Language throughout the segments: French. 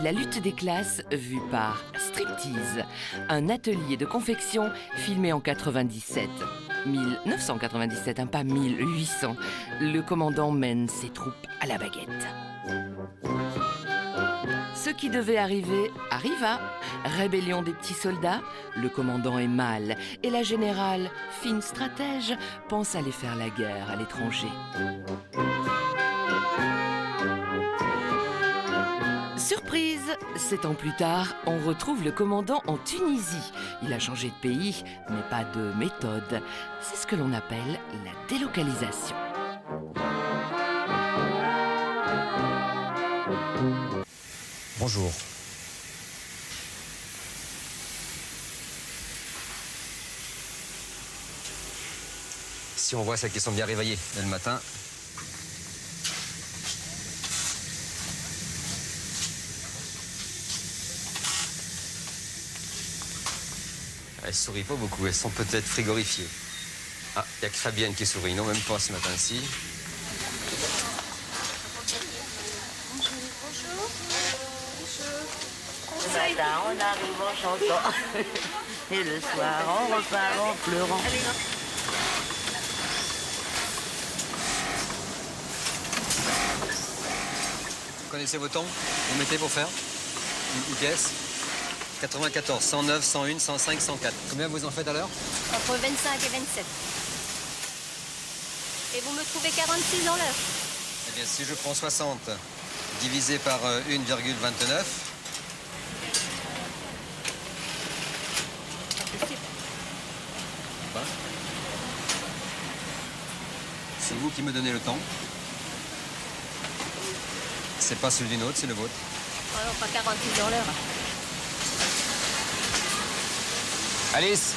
La lutte des classes vue par Striptease, un atelier de confection filmé en 97. 1997, pas 1800. Le commandant mène ses troupes à la baguette. Ce qui devait arriver arriva. Rébellion des petits soldats, le commandant est mal et la générale, fine stratège, pense aller faire la guerre à l'étranger. Surprise, 7 ans plus tard, on retrouve le commandant en Tunisie. Il a changé de pays, mais pas de méthode. C'est ce que l'on appelle la délocalisation. Bonjour. Si on voit, c'est qu'ils sont bien réveillés dès le matin. Elles sourient pas beaucoup, elles sont peut-être frigorifiées. Ah, il n'y a que Fabienne qui sourit, non, même pas ce matin-ci. Le matin, on arrive en chantant. Et le soir, on repart en pleurant. Vous connaissez vos temps? Vous mettez pour faire une pièce? 94, 109, 101, 105, 104. Combien vous en faites à l'heure? Entre 25 et 27. Et vous me trouvez 46 dans l'heure. Eh bien, si je prends 60 divisé par 1,29... C'est vous qui me donnez le temps. C'est pas celui d'une autre, c'est le vôtre. Alors, pas 46 dans l'heure. Alice!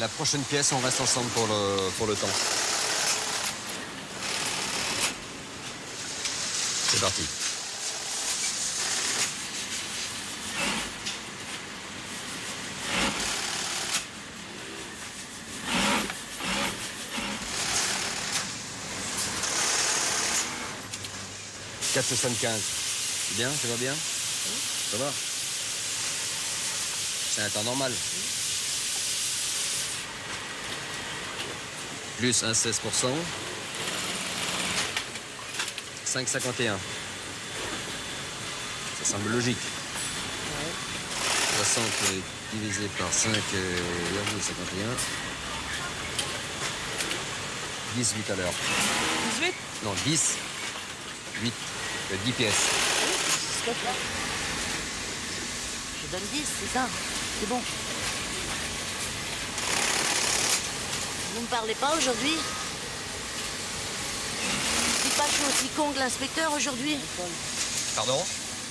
La prochaine pièce, on reste ensemble pour le temps. C'est parti. « 4,75. Bien, ça va bien? Ça va? C'est un temps normal. Plus 1,16%. 5,51. Ça semble logique. 60 divisé par 5,51. 18 à l'heure. 18? Non, 10. 8. 10 pièces. Stop là. Je donne 10, c'est ça. C'est bon. Vous me parlez pas aujourd'hui? Vous me dites pas que je suis aussi con que l'inspecteur aujourd'hui? Pardon?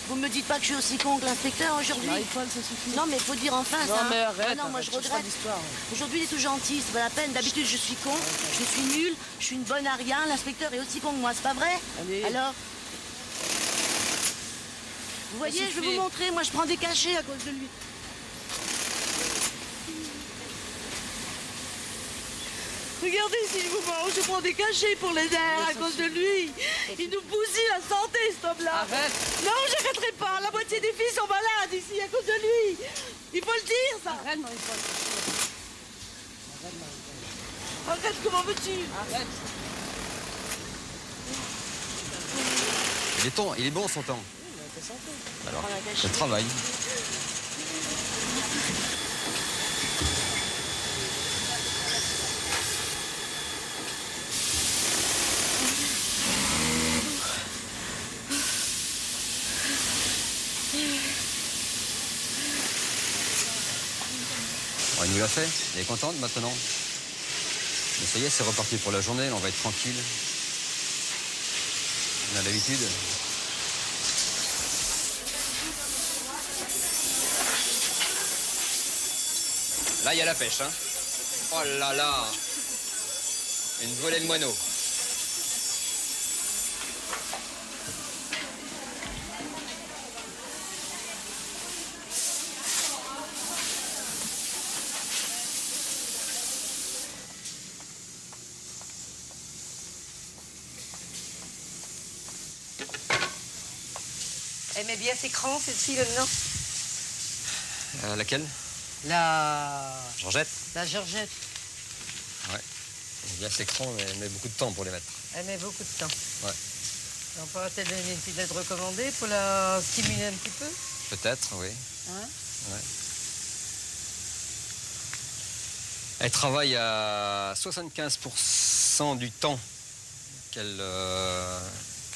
Vous me dites pas que je suis aussi con que l'inspecteur aujourd'hui? Ça suffit. Non, mais il faut dire enfin Non, ça. mais arrête. Ah non, moi je arrête, c'est regrette. pas l'histoire. Aujourd'hui, il est tout gentil, c'est pas la peine. D'habitude, je suis con, je suis nul, je suis une bonne à rien. L'inspecteur est aussi con que moi, c'est pas vrai? Allez. Alors? Vous voyez, je vais suffit. vous montrer. Moi, je prends des cachets à cause de lui. Regardez s'il vous mange, je prends des cachets pour les nerfs à cause de lui. Il nous bousille la santé, cet homme-là. Arrête. Non, j'arrêterai pas. La moitié des filles sont malades ici à cause de lui. Il faut le dire, ça. Arrête, Marie-Paul. Arrête, comment veux-tu? Arrête. Il est bon son temps. Alors, Prends un cachet. je travaille. Oh, il nous l'a fait. Elle est contente maintenant. Mais ça y est, c'est reparti pour la journée. On va être tranquille. On a l'habitude. Là, il y a la pêche, hein. Oh là là. Une volée de moineaux. Elle met bien ses crans, celle-ci, là-dedans. Laquelle? La Georgette? Georgette. Ouais. Elle est bien ses crans, mais elle met beaucoup de temps pour les mettre. Elle met beaucoup de temps. Ouais. On pourra peut-être donner une petite lettre recommandée pour la stimuler un petit peu. Peut-être, oui. Hein? Ouais. Elle travaille à 75% du temps que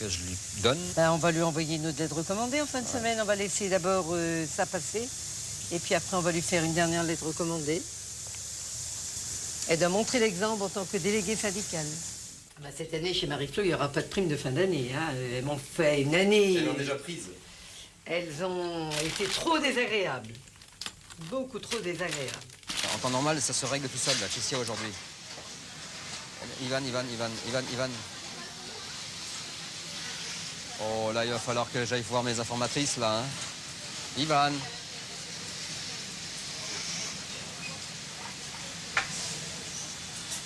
je lui donne. Ben, on va lui envoyer une autre lettre recommandée en fin de semaine. On va laisser d'abord ça passer. Et puis après, on va lui faire une dernière lettre recommandée. Elle doit montrer l'exemple en tant que déléguée syndicale. Ben, cette année, chez Marie-Flo, il n'y aura pas de prime de fin d'année. Hein. Elles m'ont fait une année... Elles l'ont déjà prise. Elles ont été trop désagréables. Beaucoup trop désagréables. En temps normal, ça se règle tout seul, là, Chessia, aujourd'hui. Ivan. Oh, là, il va falloir que j'aille voir mes informatrices, là. Hein. Ivan.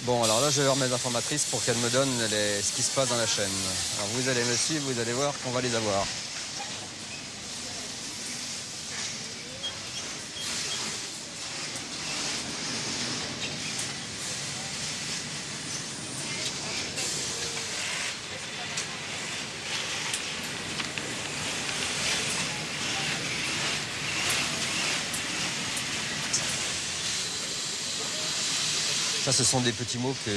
Bon, alors là, je vais voir mes informatrices pour qu'elles me donnent ce qui se passe dans la chaîne. Alors, vous allez me suivre, vous allez voir qu'on va les avoir. Ça, ce sont des petits mots que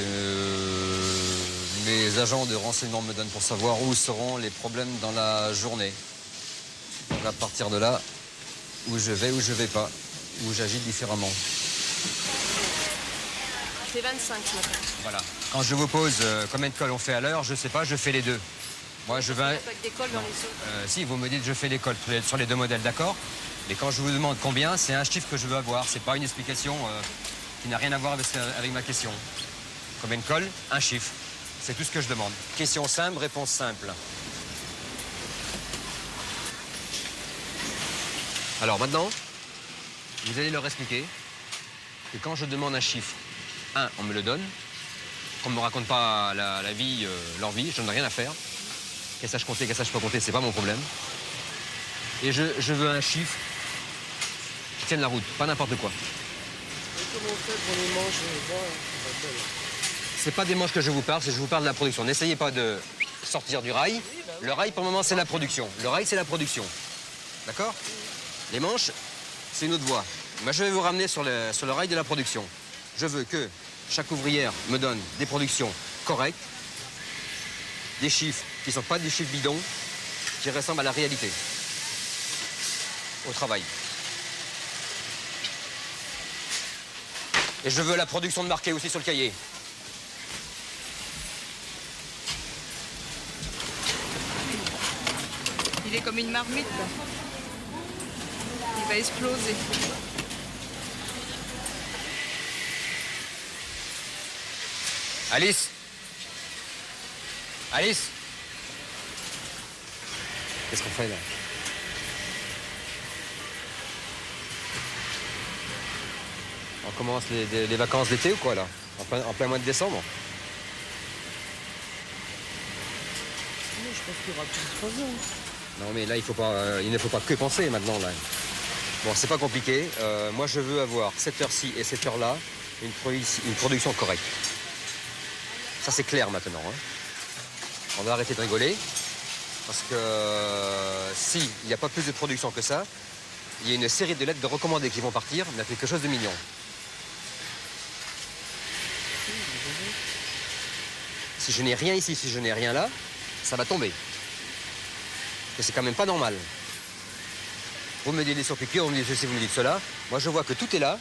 mes agents de renseignement me donnent pour savoir où seront les problèmes dans la journée. Donc à partir de là, où je vais pas, où j'agis différemment. C'est 25 ce matin. Voilà. Quand je vous pose combien de cols on fait à l'heure, je sais pas, je fais les deux. Moi, je vais... Il n'y a pas que des cols dans les autres. Si, vous me dites je fais les cols sur les deux modèles, d'accord. Mais quand je vous demande combien, c'est un chiffre que je veux avoir. C'est pas une explication qui n'a rien à voir avec ma question. Combien de cols? Un chiffre. C'est tout ce que je demande. Question simple, réponse simple. Alors maintenant, vous allez leur expliquer que quand je demande un chiffre, on me le donne, qu'on ne me raconte pas la vie, leur vie, je n'en ai rien à faire. Qu'elle sache compter, qu'elle sache pas compter, c'est pas mon problème. Et je veux un chiffre qui tienne la route, pas n'importe quoi. Comment on fait pour les manches? C'est pas des manches que je vous parle, c'est que je vous parle de la production. N'essayez pas de sortir du rail. Le rail, pour le moment, c'est la production. Le rail, c'est la production. D'accord? Les manches, c'est une autre voie. Moi, je vais vous ramener sur le rail de la production. Je veux que chaque ouvrière me donne des productions correctes, des chiffres qui ne sont pas des chiffres bidons, qui ressemblent à la réalité, au travail. Et je veux la production de marqué aussi sur le cahier. Il est comme une marmite, là. Il va exploser. Alice? Alice? Qu'est-ce qu'on fait là? On commence les vacances d'été ou quoi là? En plein mois de décembre? Je pense qu'il y aura plus de 3 ans. Non mais là il ne faut pas que penser maintenant là. Bon, c'est pas compliqué. Moi je veux avoir cette heure-ci et cette heure-là une production correcte. Ça c'est clair maintenant. Hein. On va arrêter de rigoler. Parce que s'il n'y a pas plus de production que ça, il y a une série de lettres de recommandés qui vont partir, mais à quelque chose de mignon. Si je n'ai rien ici, si je n'ai rien là, ça va tomber. Et c'est quand même pas normal. Vous me dites des surpiqûres, vous me dites ceci, vous me dites cela. Moi, je vois que tout est là.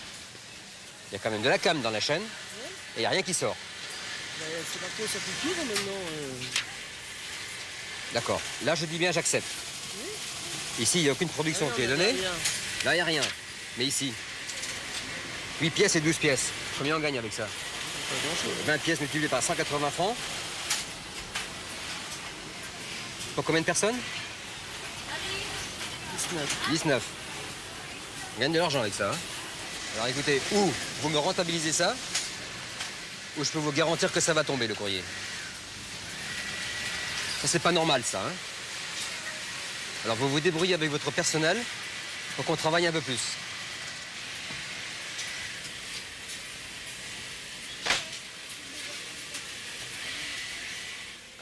Il y a quand même de la cam dans la chaîne. Et il n'y a rien qui sort. C'est marqué sur piqûre maintenant. D'accord. Là, je dis bien, j'accepte. Ici, il n'y a aucune production qui est donnée. Là, il n'y a rien. Mais ici, 8 pièces et 12 pièces. Combien on gagne avec ça? 20 pièces multipliées par 180 francs. Pour combien de personnes? 19. On gagne de l'argent avec ça. Hein. Alors écoutez, ou vous me rentabilisez ça, ou je peux vous garantir que ça va tomber, le courrier. Ça, c'est pas normal, ça. Hein. Alors vous vous débrouillez avec votre personnel pour qu'on travaille un peu plus.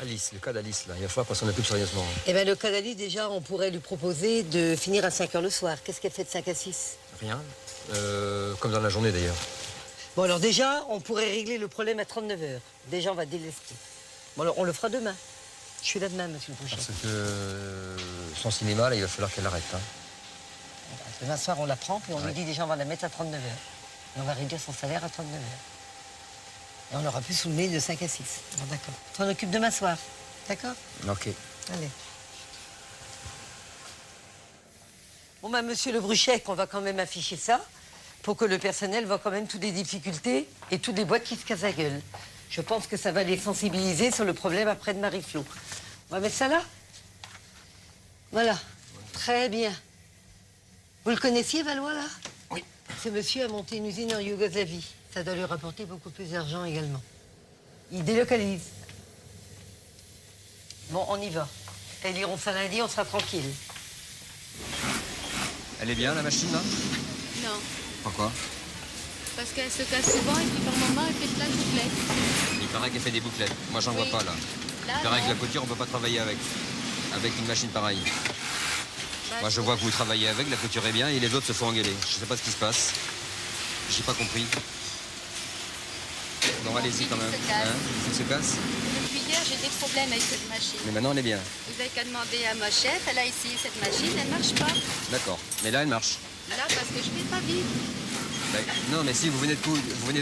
Alice, le cas d'Alice, là, il va falloir qu'on s'en occupe sérieusement. Eh bien, le cas d'Alice, déjà, on pourrait lui proposer de finir à 5 h le soir. Qu'est-ce qu'elle fait de 5 à 6? Rien. Comme dans la journée d'ailleurs. Bon, alors déjà, on pourrait régler le problème à 39 h. Déjà, on va délester. Bon, alors, on le fera demain. Je suis là demain, monsieur le Boucher. Parce que son cinéma, là, il va falloir qu'elle arrête. Hein. Demain soir, on la prend, puis on Ouais. lui dit déjà, on va la mettre à 39 h. Et on va réduire son salaire à 39 h. Et on aura plus sous le nez de 5 à 6. Bon, d'accord. Tu t'en occupes demain soir. D'accord? Ok. Allez. Bon, ben, monsieur le Bruchec, on va quand même afficher ça pour que le personnel voit quand même toutes les difficultés et toutes les boîtes qui se cassent la gueule. Je pense que ça va les sensibiliser sur le problème après de Marie-Flo. On va mettre ça là? Voilà. Très bien. Vous le connaissiez, Valois, là? Oui. Ce monsieur a monté une usine en Yougoslavie. Ça doit lui rapporter beaucoup plus d'argent également. Il délocalise. Bon, on y va. Elles iront ça lundi, on sera tranquille. Elle est bien, la machine, là? Non, Pourquoi? parce qu'elle se casse souvent et puis par moment elle fait plein de bouclettes. Il paraît qu'elle fait des bouclettes. Moi, j'en vois Oui. pas, là. Là, Il paraît que non. la couture, on peut pas travailler avec. Avec une machine pareille. Bah, Moi, je vois que vous travaillez avec, la couture est bien, et les autres se font engueuler. Je sais pas ce qui se passe. J'ai pas compris. Bon, allez-y quand même. se casse. Il se casse. Depuis hier, j'ai des problèmes avec cette machine. Mais maintenant, elle est bien. Vous avez qu'à demander à ma chef, elle a essayé cette machine, elle marche pas. D'accord. Mais là, elle marche. Là, parce que je fais pas vite. Ben, non, mais si vous venez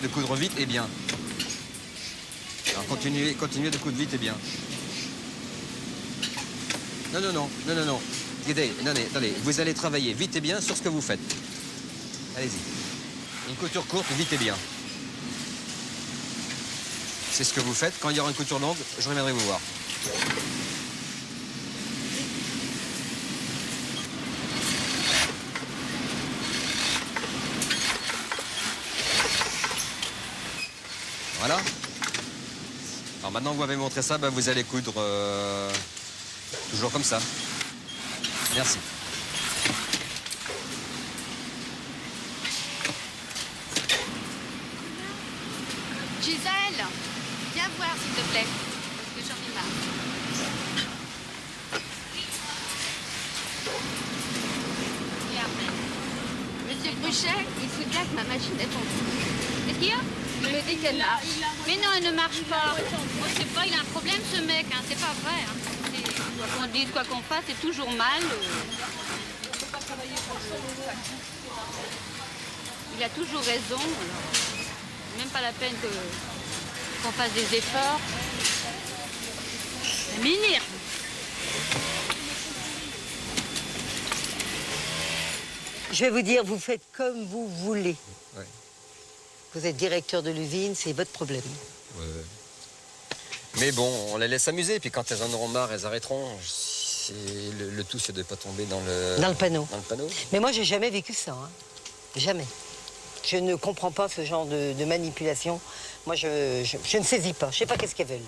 de coudre vite, eh bien. Alors continuez de coudre vite, eh bien. Non. Attendez, vous allez travailler vite et bien sur ce que vous faites. Allez-y. Une couture courte, vite et bien. C'est ce que vous faites. Quand il y aura une couture longue, je reviendrai vous voir. Voilà. Alors maintenant que vous m'avez montré ça, ben, vous allez coudre toujours comme ça. Merci. Gisèle, viens voir s'il te plaît, parce que j'en ai marre. Regarde. Monsieur Bruchet, il se bien que ma machine est tombée. Qu'est-ce qu'il y a? Il me dit qu'elle marche. Mais non, elle ne marche pas. On sait pas, il a un problème ce mec, hein. C'est pas vrai. Hein. Quoi qu'on dise, quoi qu'on fasse, c'est toujours mal. Il a toujours raison. Alors, même pas la peine qu'on fasse des efforts. Ça m'énerve. Je vais vous dire, vous faites comme vous voulez. Ouais. Vous êtes directeur de l'usine, c'est votre problème. Ouais. Mais bon, on les laisse s'amuser, puis quand elles en auront marre, elles arrêteront. Le tout, c'est de ne pas tomber dans le panneau. Dans le panneau. Mais moi, j'ai jamais vécu ça. Hein. Jamais. Je ne comprends pas ce genre de manipulation. Moi, je ne saisis pas. Je sais pas qu'est-ce qu'elles veulent.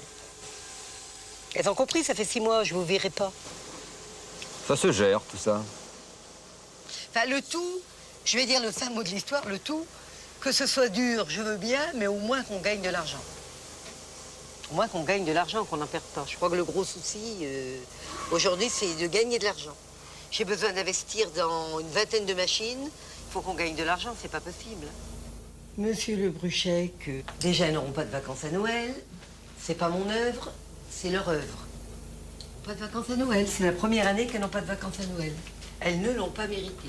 Elles ont compris, ça fait 6 mois, je vous verrai pas. Ça se gère, tout ça. Enfin, le tout, je vais dire le fin mot de l'histoire, le tout, que ce soit dur, je veux bien, mais au moins qu'on gagne de l'argent. Au moins qu'on gagne de l'argent, qu'on n'en perde pas. Je crois que le gros souci, aujourd'hui, c'est de gagner de l'argent. J'ai besoin d'investir dans une vingtaine de machines. Il faut qu'on gagne de l'argent, c'est pas possible. Monsieur le Bruchec, déjà, elles n'auront pas de vacances à Noël. C'est pas mon œuvre, c'est leur œuvre. Pas de vacances à Noël, c'est la première année qu'elles n'ont pas de vacances à Noël. Elles ne l'ont pas mérité.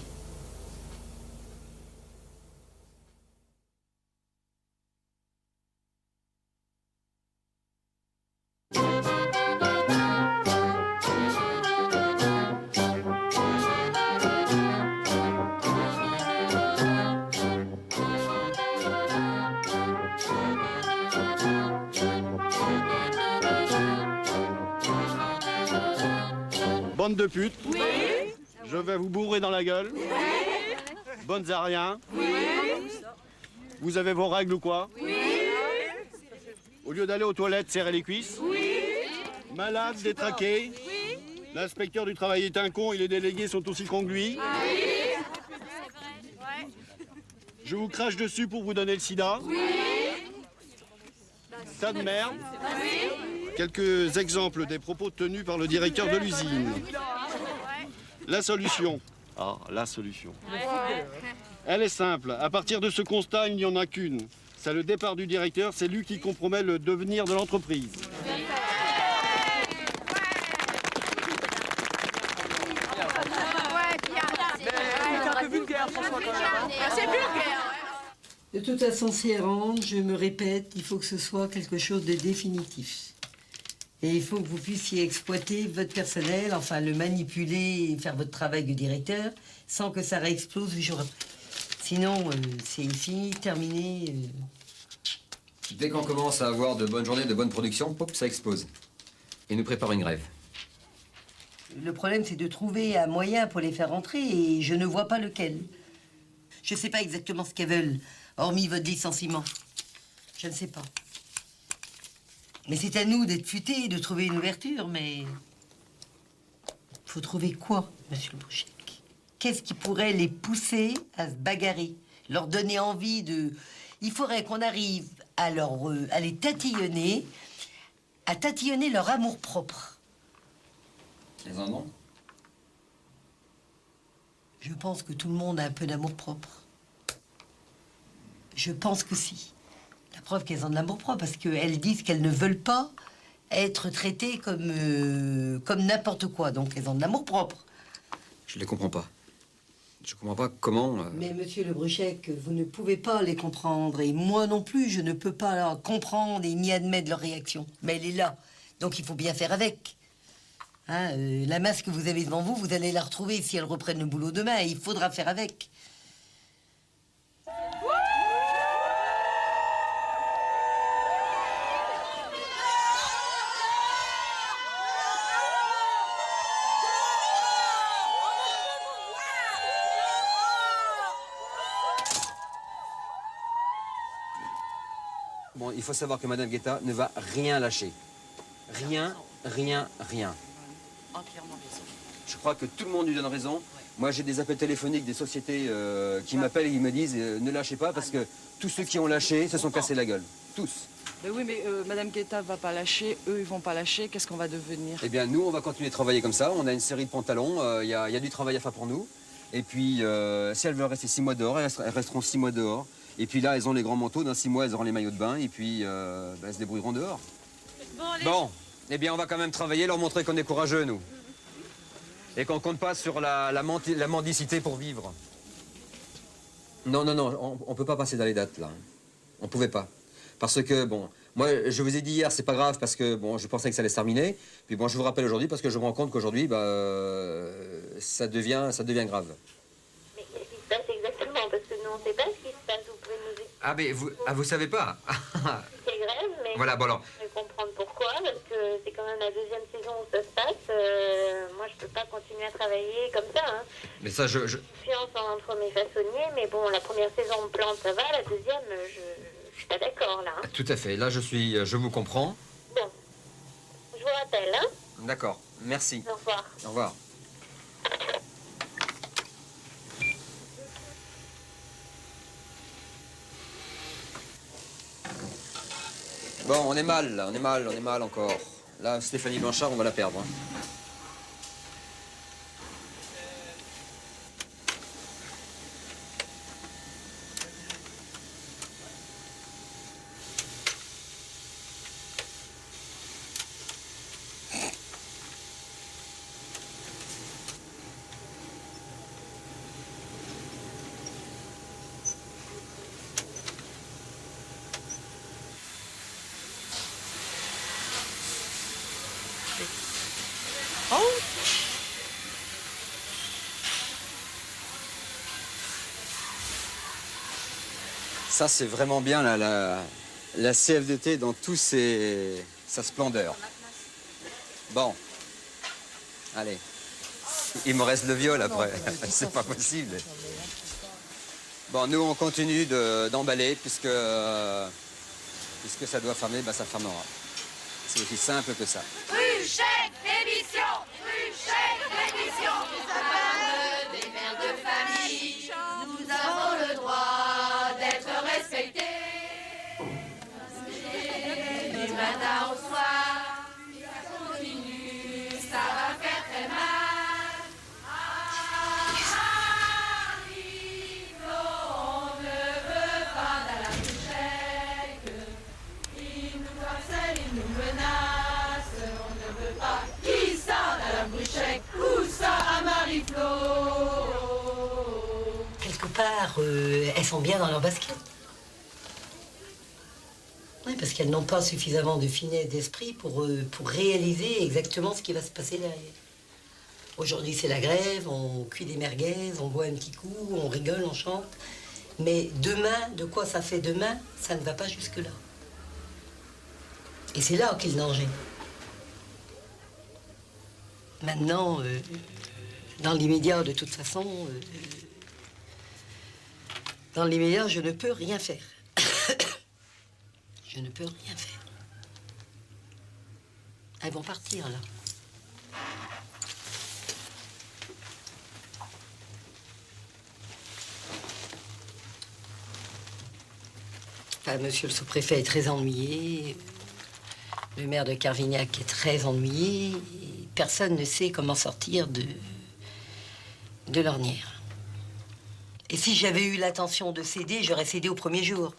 Bande de putes. Oui. Je vais vous bourrer dans la gueule. Oui. Bonnes à rien. Oui. Vous avez vos règles ou quoi? Oui. Au lieu d'aller aux toilettes, serrer les cuisses. Oui. Malade, détraqué. Oui. L'inspecteur du travail est un con et les délégués sont aussi cons que lui. Je vous crache dessus pour vous donner le sida. Tas de merde. Quelques exemples des propos tenus par le directeur de l'usine. La solution. Ah, la solution. Elle est simple. À partir de ce constat, il n'y en a qu'une. C'est le départ du directeur, c'est lui qui compromet le devenir de l'entreprise. De toute façon, si elle rentre, je me répète, il faut que ce soit quelque chose de définitif. Et il faut que vous puissiez exploiter votre personnel, enfin le manipuler et faire votre travail de directeur, sans que ça réexplose du jour après. Sinon, c'est fini, terminé. Dès qu'on commence à avoir de bonnes journées, de bonnes productions, pop, ça explose. Ils nous préparent une grève. Le problème, c'est de trouver un moyen pour les faire rentrer et je ne vois pas lequel. Je ne sais pas exactement ce qu'elles veulent, hormis votre licenciement. Je ne sais pas. Mais c'est à nous d'être futés, de trouver une ouverture, mais... Faut trouver quoi, monsieur le Bouchek? Qu'est-ce qui pourrait les pousser à se bagarrer? Leur donner envie de... Il faudrait qu'on arrive à les tatillonner, à tatillonner leur amour-propre. Ils en ont? Je pense que tout le monde a un peu d'amour-propre. Je pense que si. La preuve qu'elles ont de l'amour-propre, parce qu'elles disent qu'elles ne veulent pas être traitées comme n'importe quoi. Donc elles ont de l'amour-propre. Je les comprends pas. Je comprends pas comment... Mais monsieur Le Bruchec, vous ne pouvez pas les comprendre. Et moi non plus, je ne peux pas comprendre et ni admettre leur réaction. Mais elle est là. Donc il faut bien faire avec. Hein, la masse que vous avez devant vous, vous allez la retrouver si elles reprennent le boulot demain. Et il faudra faire avec. Bon, il faut savoir que Madame Guetta ne va rien lâcher. Rien, rien, rien. Entièrement raison. Je crois que tout le monde lui donne raison. Moi, j'ai des appels téléphoniques des sociétés qui m'appellent et qui me disent ne lâchez pas parce que tous ceux qui ont lâché se sont cassés la gueule. Tous. Mais oui, mais Madame Guetta va pas lâcher, eux ils vont pas lâcher, qu'est-ce qu'on va devenir? Eh bien, nous, on va continuer de travailler comme ça. On a une série de pantalons, il y a du travail à faire pour nous. Et puis, si elles veulent rester 6 mois dehors, elles resteront 6 mois dehors. Et puis là, elles ont les grands manteaux. Dans 6 mois, elles auront les maillots de bain. Et puis, elles se débrouilleront dehors. Bon, eh bien, on va quand même travailler, leur montrer qu'on est courageux, nous. Et qu'on compte pas sur la mendicité pour vivre. Non, non, non, on peut pas passer dans les dates, là. On pouvait pas. Parce que, bon, moi, je vous ai dit hier, c'est pas grave, parce que, bon, je pensais que ça allait se terminer. Puis, bon, je vous rappelle aujourd'hui, parce que je me rends compte qu'aujourd'hui, bah, ça devient grave. Mais qu'est-ce qui se passe exactement? Parce que nous, on ne sait pas ce qui se passe. Vous pouvez nous expliquer Ah, mais vous savez pas? c'est grève, mais Voilà, bon alors. je vais comprendre pourquoi, parce que c'est quand même la deuxième saison où ça se passe. Moi, je peux pas continuer à travailler comme ça. Hein. Mais ça, je... Confiance entre mes façonniers, mais bon, la première saison, on me plante, ça va. La deuxième, je suis pas d'accord, là. Hein. Tout à fait, là, je vous comprends. Bon, je vous rappelle, hein. D'accord, merci. Au revoir. Au revoir. Bon, on est mal, là. On est mal encore. Là, Stéphanie Blanchard, on va la perdre. Hein. Ça, c'est vraiment bien la CFDT dans sa splendeur. Bon. Allez. Il me reste le viol après. C'est pas possible. Bon, nous, on continue d'emballer puisque ça doit fermer, bah, ça fermera. C'est aussi simple que ça. Bruchec, émission Bruchec. part, elles sont bien dans leur basket. Oui, parce qu'elles n'ont pas suffisamment de finesse d'esprit pour réaliser exactement ce qui va se passer derrière. Aujourd'hui, c'est la grève, on cuit des merguez, on boit un petit coup, on rigole, on chante. Mais demain, de quoi ça fait demain, ça ne va pas jusque-là. Et c'est là qu'est le danger. Maintenant, dans l'immédiat, de toute façon, dans l'immédiat, je ne peux rien faire. Je ne peux rien faire. Elles vont partir, là. Enfin, monsieur le sous-préfet est très ennuyé. Le maire de Carvignac est très ennuyé. Et personne ne sait comment sortir de l'ornière. Et si j'avais eu l'intention de céder, j'aurais cédé au premier jour.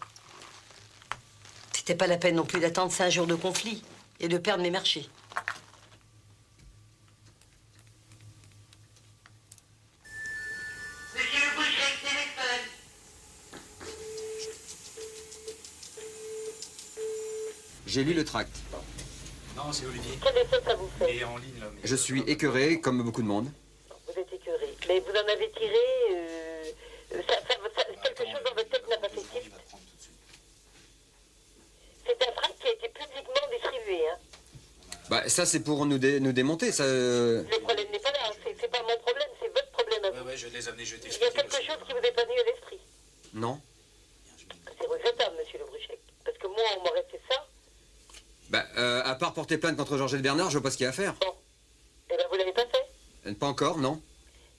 C'était pas la peine non plus d'attendre 5 jours de conflit et de perdre mes marchés. Monsieur le Boucher, téléphone. J'ai lu le tract. Non, c'est Olivier. Quel effet ça vous fait? Il est en ligne, là. Mais... Je suis écœuré, comme beaucoup de monde. Vous êtes écœuré. Mais vous en avez tiré... quelque chose dans votre tête n'a pas fait tilt. C'est un tract qui a été publiquement distribué, hein. Bah, ça, c'est pour nous démonter, ça... Le problème n'est pas là, c'est pas mon problème, c'est votre problème à vous. Ouais, je vais les amener, je vais Il y a t'expliquer. quelque chose qui vous est pas venu à l'esprit. Non. C'est regrettable, monsieur Le Bruchec. Parce que moi, on m'aurait fait ça. Bah, à part porter plainte contre Georgette Bernard, je vois pas ce qu'il y a à faire. Bon. Eh ben, vous l'avez pas fait? Pas encore, non.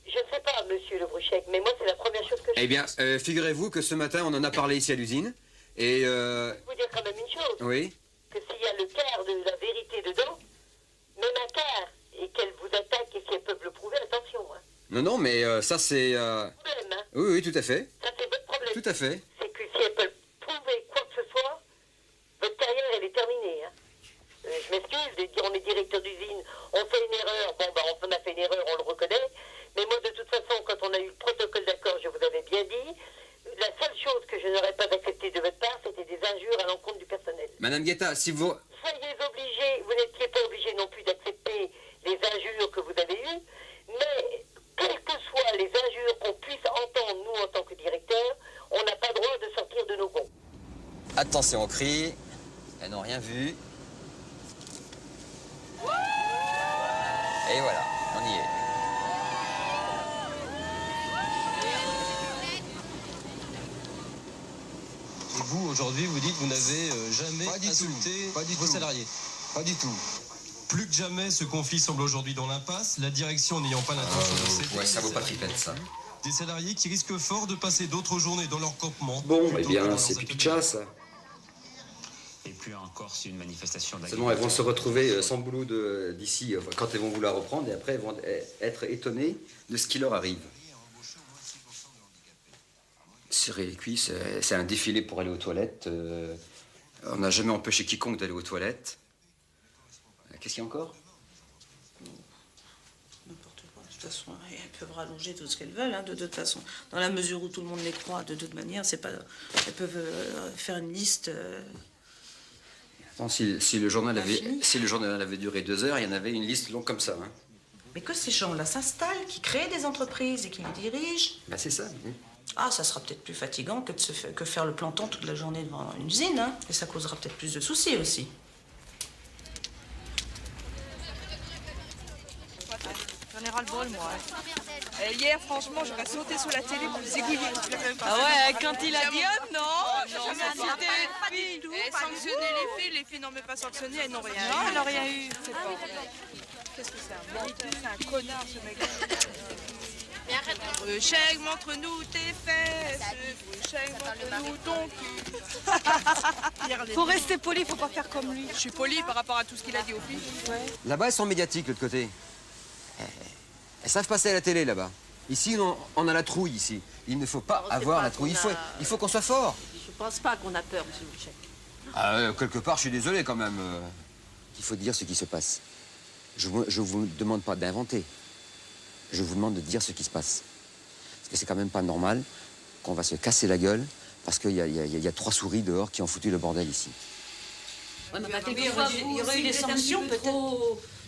Je ne sais pas, monsieur Le Bruchec, mais moi, c'est la première chose que je Eh bien, figurez-vous que ce matin, on en a parlé ici à l'usine, et Je peux vous dire quand même une chose. Oui. Que s'il y a le quart de la vérité dedans, même un quart, et qu'elles vous attaquent et si elles peuvent le prouver, attention, hein. Non, mais ça, c'est... Problème, hein. Oui, tout à fait. Ça, c'est votre problème. Tout à fait. C'est que si elles peuvent prouver quoi que ce soit, votre carrière, elle est terminée, hein. Je m'excuse de dire on est directeur d'usine, on fait une erreur, bon, bah, on a fait une erreur, on le reconnaît, mais moi, de toute façon, quand on a eu le protocole d'accord, je vous avais bien dit, la seule chose que je n'aurais pas acceptée de votre part, c'était des injures à l'encontre du personnel. Madame Guetta, si vous... Soyez obligés, vous n'étiez pas obligés non plus d'accepter les injures que vous avez eues, mais quelles que soient les injures qu'on puisse entendre, nous, en tant que directeur, on n'a pas droit de sortir de nos gonds. Attention au cri. Elles n'ont rien vu. Et voilà, on y est. Et vous, aujourd'hui, vous dites que vous n'avez jamais insulté vos salariés. Pas du tout. Plus que jamais, ce conflit semble aujourd'hui dans l'impasse, la direction n'ayant pas l'intention de céder. Ouais, ça vaut pas tripette, ça. Des salariés qui risquent fort de passer d'autres journées dans leur campement. Bon, plutôt eh que bien, dans c'est leurs pipi de chat, ça. Et puis encore, c'est une manifestation Seulement, elles vont se retrouver sans boulot d'ici, quand elles vont vouloir reprendre, et après, elles vont être étonnées de ce qui leur arrive. Serrer les cuisses, c'est un défilé pour aller aux toilettes. On n'a jamais empêché quiconque d'aller aux toilettes. Qu'est-ce qu'il y a encore? N'importe quoi. De toute façon, elles peuvent rallonger tout ce qu'elles veulent, hein, de toute façon. Dans la mesure où tout le monde les croit, de toute manière, c'est pas... Elles peuvent faire une liste... Attends, si le journal avait duré 2 heures, il y en avait une liste longue comme ça. Hein. Mais que ces gens-là s'installent, qui créent des entreprises et qui les dirigent. Ben, c'est ça. Oui. Ah, ça sera peut-être plus fatigant que faire le planton toute la journée devant une usine, hein. Et ça causera peut-être plus de soucis aussi. J'en ai ras-le-bol, moi. Hier, franchement, j'aurais sauté sous la télé pour les égouiller. Ah ouais, quand il a dit oh non, non, c'était pas du tout. Et sanctionner les filles n'ont même pas sanctionné, elles n'ont rien eu. Non, elles n'ont rien eu. C'est pas vrai. Qu'est-ce que c'est un menteur, c'est un connard ce mec. Bruchec, montre-nous tes fesses. Bruchec, montre-nous ton cul. Faut rester poli, faut pas faire comme lui. Je suis poli par rapport à tout ce qu'il a dit aux filles. Ouais. Là-bas, elles sont médiatiques, de l'autre côté. Elles savent passer à la télé, là-bas. Ici, on a la trouille, ici. Il ne faut pas avoir la trouille. Il faut qu'on soit fort. Je pense pas qu'on a peur, monsieur Bruchec. Ah, quelque part, je suis désolé, quand même. Il faut dire ce qui se passe. Je vous demande pas d'inventer. Je vous demande de dire ce qui se passe. Parce que c'est quand même pas normal qu'on va se casser la gueule parce qu'il y a 3 souris dehors qui ont foutu le bordel ici. Ouais, mais il y aurait eu des sanctions, peut-être.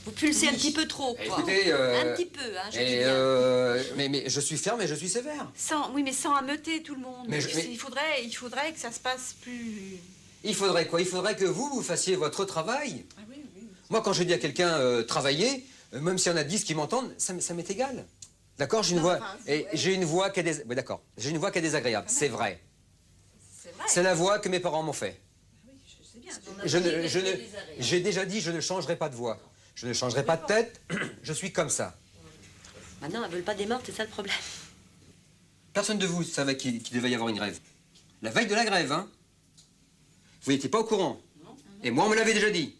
Vous pulsez un petit peu trop, quoi. Écoutez, un petit peu, hein, je dis bien. mais je suis ferme et je suis sévère. Oui, mais sans ameuter tout le monde. Mais il faudrait que ça se passe plus... Il faudrait quoi? Il faudrait que vous fassiez votre travail. Ah oui, oui. Moi, quand je dis à quelqu'un travailler, même s'il y en a 10 qui m'entendent, ça m'est égal. D'accord? J'ai une voix... Et j'ai une voix qui est... Oui, d'accord. J'ai une voix qui est désagréable, c'est vrai. C'est la voix que mes parents m'ont fait. J'ai déjà dit, je ne changerai pas de voix. Je ne changerai pas de tête, je suis comme ça. Maintenant, elles veulent pas des morts, c'est ça le problème. Personne de vous savait qu'il devait y avoir une grève. La veille de la grève, hein. Vous n'étiez pas au courant. Et moi, on me l'avait déjà dit.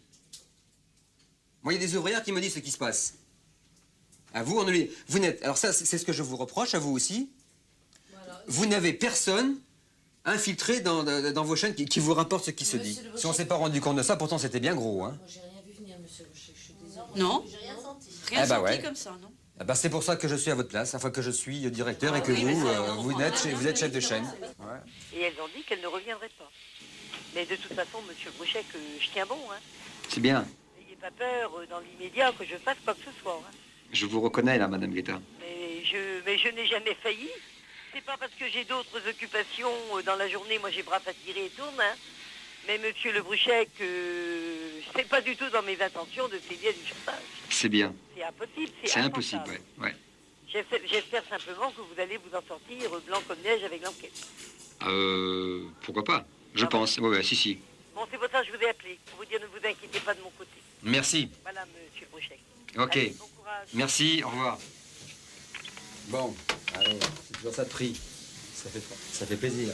Moi, il y a des ouvrières qui me disent ce qui se passe. À vous, on ne les... Vous n'êtes... Alors ça, c'est ce que je vous reproche, à vous aussi. Vous n'avez personne infiltré dans vos chaînes qui vous rapporte ce qui se dit. Si on ne s'est pas rendu compte de ça, pourtant c'était bien gros, hein. Non. Rien senti comme ça, non? Ah bah c'est pour ça que je suis à votre place, afin que je suis directeur et que vous êtes chef de chaîne. Ouais. Et elles ont dit qu'elles ne reviendraient pas. Mais de toute façon, monsieur Bruchet, que je tiens bon, hein. C'est bien. N'ayez pas peur dans l'immédiat que je fasse quoi que ce soit, hein. Je vous reconnais là, Madame Guetta. Mais je n'ai jamais failli. C'est pas parce que j'ai d'autres occupations dans la journée, moi j'ai bras à tirer et tourne, hein. Mais monsieur le Bruchet, c'est pas du tout dans mes intentions de céder à du chantage. C'est bien. C'est impossible, c'est impossible, ouais. J'espère simplement que vous allez vous en sortir blanc comme neige avec l'enquête. Pourquoi pas? Je pense, ouais, si. Bon, c'est pour ça que je vous ai appelé, pour vous dire ne vous inquiétez pas de mon côté. Merci. Voilà, monsieur Bruchet. Ok. Allez, bon courage. Merci, au revoir. Bon, allez, c'est toujours ça de prix. Ça fait plaisir.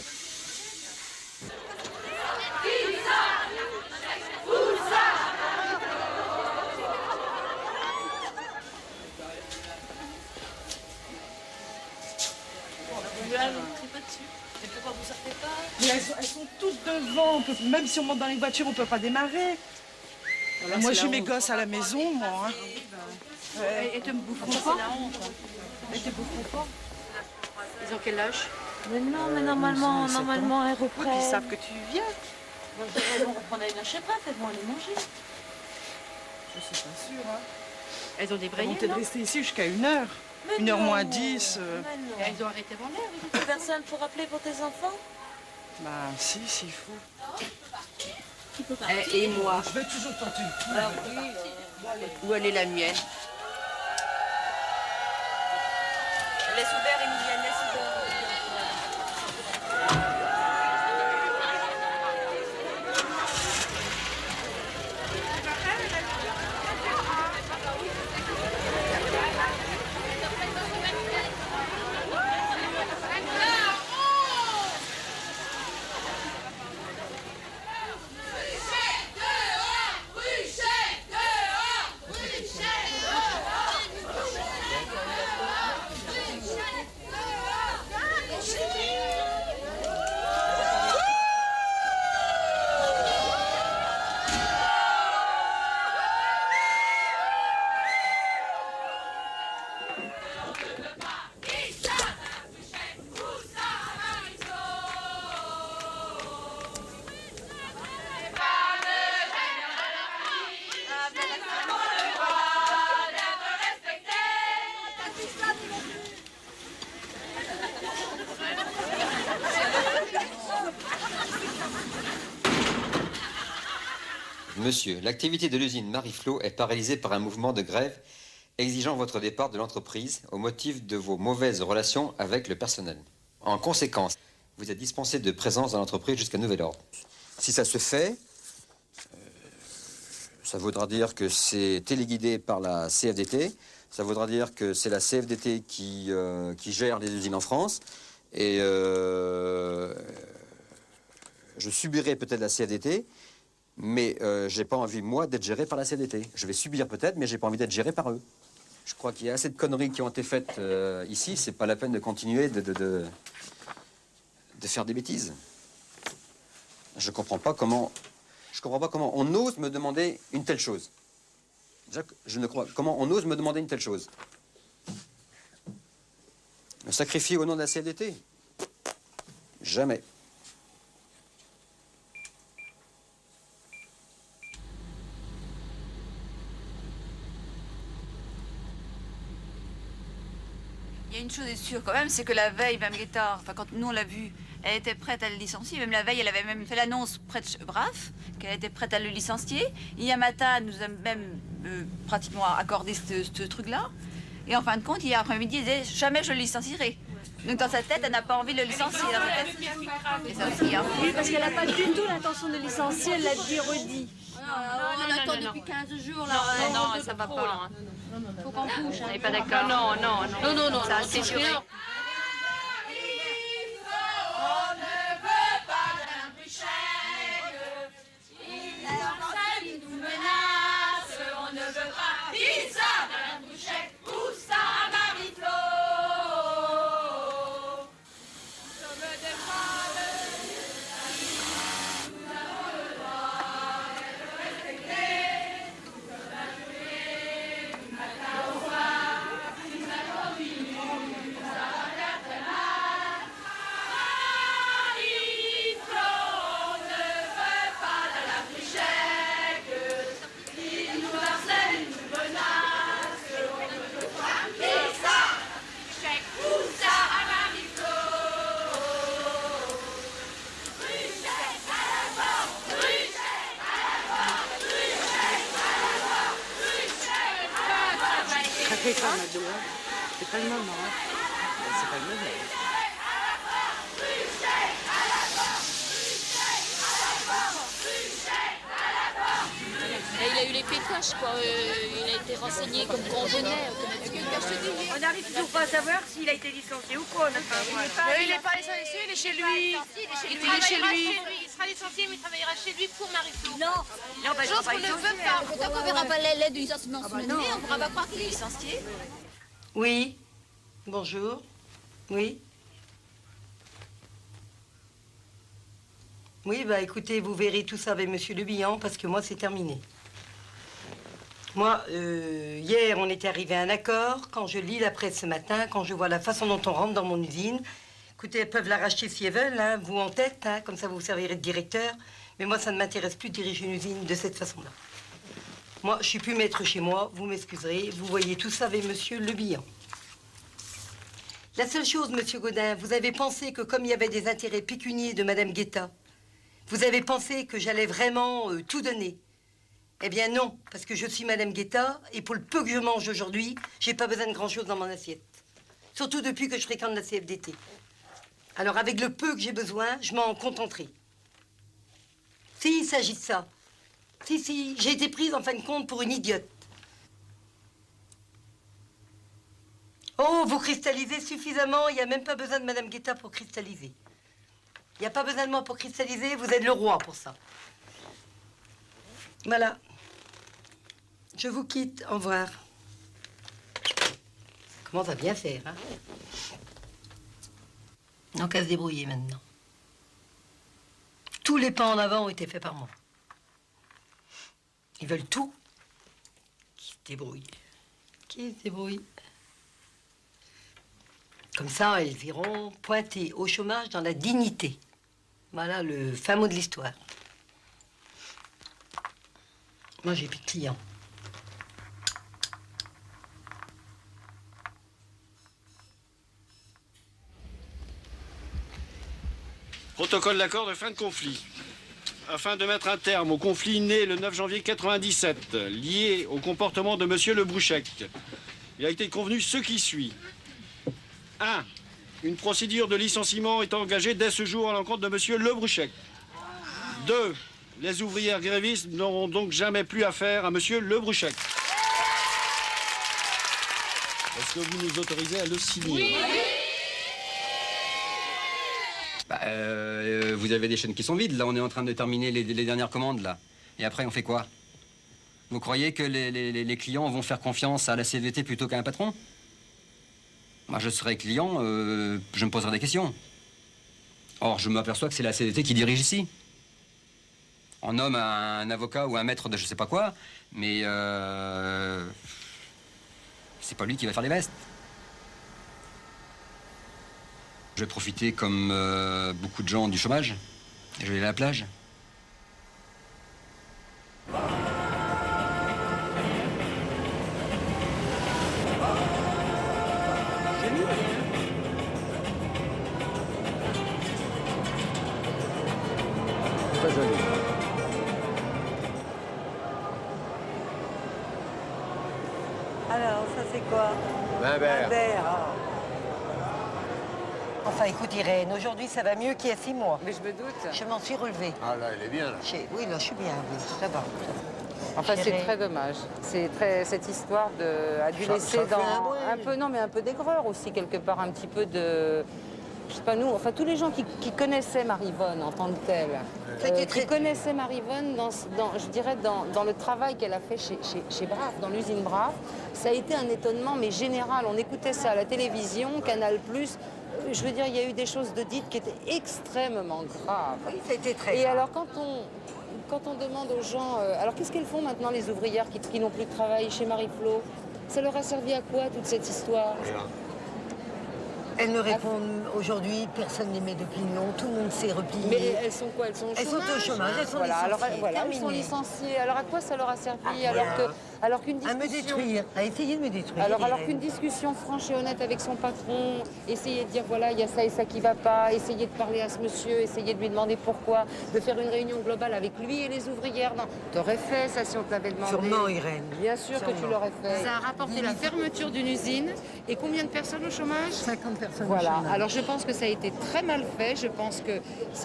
Mais elles sont toutes devant. Même si on monte dans les voitures, on peut pas démarrer. Voilà, moi, j'ai mes gosses à la maison, moi. Hein. Et te boufferont pas? Et te boufferont pas? Ils ont quel âge? Mais non, mais normalement, elles reprennent. Ils savent que tu viens. Elles vont reprendre une heure, je sais pas, elles vont aller manger. Je suis pas sûre, hein. Elles ont Elles débrayé, vont peut-être non? rester ici jusqu'à 1h. 1h moins 10. Et elles ont arrêté avant l'heure. Personne pour appeler pour tes enfants? Bah, s'il faut. Et moi? Je vais toujours tenter une coup. Où elle est la mienne? Laisse ouvert, Emilienne, laisse ouvert. Monsieur, l'activité de l'usine Marie-Flo est paralysée par un mouvement de grève exigeant votre départ de l'entreprise au motif de vos mauvaises relations avec le personnel. En conséquence, vous êtes dispensé de présence dans l'entreprise jusqu'à nouvel ordre. Si ça se fait, ça voudra dire que c'est téléguidé par la CFDT, ça voudra dire que c'est la CFDT qui gère les usines en France, et je subirai peut-être la CFDT, mais j'ai pas envie, moi, d'être géré par la CFDT. Je vais subir peut-être, mais j'ai pas envie d'être géré par eux. Je crois qu'il y a assez de conneries qui ont été faites ici, c'est pas la peine de continuer de faire des bêtises. Je comprends pas comment on ose me demander une telle chose. Déjà, comment on ose me demander une telle chose. Me sacrifier au nom de la CFDT. Jamais. Il y a une chose est sûre quand même, c'est que la veille, Mme Guetta, enfin quand nous on l'a vue, elle était prête à le licencier. Même la veille, elle avait même fait l'annonce près de Braf, qu'elle était prête à le licencier. Hier matin, elle nous a même pratiquement accordé ce truc-là. Et en fin de compte, hier après-midi, elle disait jamais je le licencierai. Donc dans sa tête, elle n'a pas envie de le licencier. Et ça aussi, hein. Oui, parce qu'elle n'a pas du tout l'intention de licencier, elle l'a dit redit. On attend depuis 15 jours là. Non, ça va pas loin. Faut qu'on bouge. On n'est pas d'accord. Non, Ça, c'est sûr. C'est pas Mado, hein. C'est pas le moment, hein. C'est pas le moment. Et il a eu les pécoches, quoi. Il a été renseigné comme qu'on venait. On n'arrive toujours pas à savoir s'il a été licencié ou quoi. Il n'est pas licencié, il est chez lui. Il est chez lui. Il sera licencié, mais il travaillera chez lui pour Marie-Flo. Non, bah, Chose qu'on ne veut pas. Tant qu'on verra pas les lettres du licenciement sous le nez, on ne pourra pas croire qu'il est licencié. Oui. Bonjour. Oui. Oui, bah écoutez, vous verrez tout ça avec Monsieur Le Bihan, parce que moi, c'est terminé. Moi, hier, on était arrivé à un accord. Quand je lis la presse ce matin, quand je vois la façon dont on rentre dans mon usine, écoutez, elles peuvent la racheter si elles veulent, hein, vous en tête, hein, comme ça vous servirez de directeur. Mais moi, ça ne m'intéresse plus de diriger une usine de cette façon-là. Moi, je suis plus maître chez moi, vous m'excuserez. Vous voyez tout ça avec Monsieur Le Bihan. La seule chose, Monsieur Gaudin, vous avez pensé que comme il y avait des intérêts pécuniaires de Madame Guetta, vous avez pensé que j'allais vraiment tout donner. Eh bien non, parce que je suis Madame Guetta, et pour le peu que je mange aujourd'hui, j'ai pas besoin de grand-chose dans mon assiette. Surtout depuis que je fréquente la CFDT. Alors avec le peu que j'ai besoin, je m'en contenterai. Si, il s'agit de ça. Si, j'ai été prise en fin de compte pour une idiote. Oh, vous cristallisez suffisamment, il n'y a même pas besoin de Madame Guetta pour cristalliser. Il n'y a pas besoin de moi pour cristalliser, vous êtes le roi pour ça. Voilà. Je vous quitte, au revoir. Comment va bien faire, hein? On qu'à se débrouiller maintenant. Tous les pas en avant ont été faits par moi. Ils veulent tout. Qui se débrouille. Qui se débrouille. Comme ça, ils iront pointer au chômage dans la dignité. Voilà le fin mot de l'histoire. Moi, j'ai plus de clients. Protocole d'accord de fin de conflit. Afin de mettre un terme au conflit né le 9 janvier 97, lié au comportement de Monsieur Le Brouchec, il a été convenu ce qui suit. 1. Une procédure de licenciement est engagée dès ce jour à l'encontre de Monsieur Le Brouchec. 2. Les ouvrières grévistes n'auront donc jamais plus affaire à Monsieur Le Brouchec. Est-ce que vous nous autorisez à le signer? Oui. Vous avez des chaînes qui sont vides. Là, on est en train de terminer les dernières commandes, là. Et après, on fait quoi? Vous croyez que les clients vont faire confiance à la CFDT plutôt qu'à un patron? Moi, je serais client, je me poserais des questions. Or, je m'aperçois que c'est la CFDT qui dirige ici. On nomme un avocat ou un maître de je sais pas quoi, mais c'est pas lui qui va faire les vestes. Je vais profiter, comme beaucoup de gens, du chômage. Je vais aller à la plage. Très joli. Alors, ça c'est quoi? Un verre. Un verre. Enfin, écoute, Irène, aujourd'hui, ça va mieux qu'il y a 6 mois. Mais je me doute. Je m'en suis relevée. Ah là, il est bien, là. Oui, là, je suis bien, oui, ça va. Enfin, c'est J'irai. très dommage. Cette histoire a dû Ça laisser fait dans un un peu, non, mais un peu d'aigreur aussi, quelque part, un petit peu de... Je sais pas, nous, enfin, tous les gens qui connaissaient Maryvonne en tant que telle, qui connaissaient Maryvonne, je dirais, dans le travail qu'elle a fait chez Brave, dans l'usine Brave, ça a été un étonnement, mais général. On écoutait ça à la télévision, Canal+. Je veux dire, il y a eu des choses de dites qui étaient extrêmement graves. Oui, ça a été très Et grave. alors, quand on demande aux gens... alors, qu'est-ce qu'elles font maintenant, les ouvrières qui n'ont plus de travail chez Marie-Flo? Ça leur a servi à quoi, toute cette histoire? Elles me répondent aujourd'hui, personne ne les met de pignon, tout le monde s'est replié. Mais elles sont quoi? Elles sont au chômage? Elles sont au chômage, elles sont voilà, alors, licenciées. voilà, elles sont terminé. licenciées. Alors à quoi ça leur a servi alors qu'une discussion... À me détruire, à essayer de me détruire. Alors Irène. qu'une discussion franche et honnête avec son patron, essayer de dire voilà, il y a ça et ça qui va pas, essayer de parler à ce monsieur, essayer de lui demander pourquoi, de faire une réunion globale avec lui et les ouvrières. Non, t'aurais fait ça si on te l'avait demandé. Sûrement, Irène. Bien sûr que tu Sûrement. l'aurais fait. Ça a rapporté la fermeture d'une usine et combien de personnes au chômage? 50 personnes au Voilà, chômage. alors je pense que ça a été très mal fait, je pense que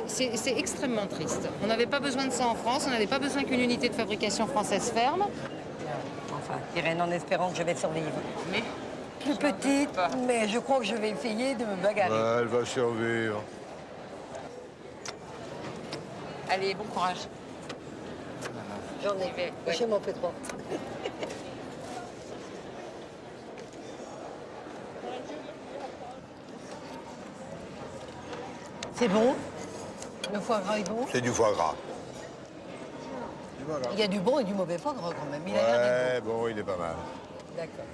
c'est extrêmement triste. On n'avait pas besoin de ça en France, on n'avait pas besoin qu'une unité de fabrication française ferme. Enfin, Irène, en espérant que je vais survivre. Mais plus petite, mais je crois que je vais essayer de me bagarrer. Ouais, elle va survivre. Allez, bon courage. J'en ai fait. Ouais. Je m'en fais trop. C'est bon? Le foie gras est bon? C'est du foie gras. Il y a du bon et du mauvais foie gras quand même. Il a l'air d'être Ouais, bon, il est pas mal. bon. D'accord.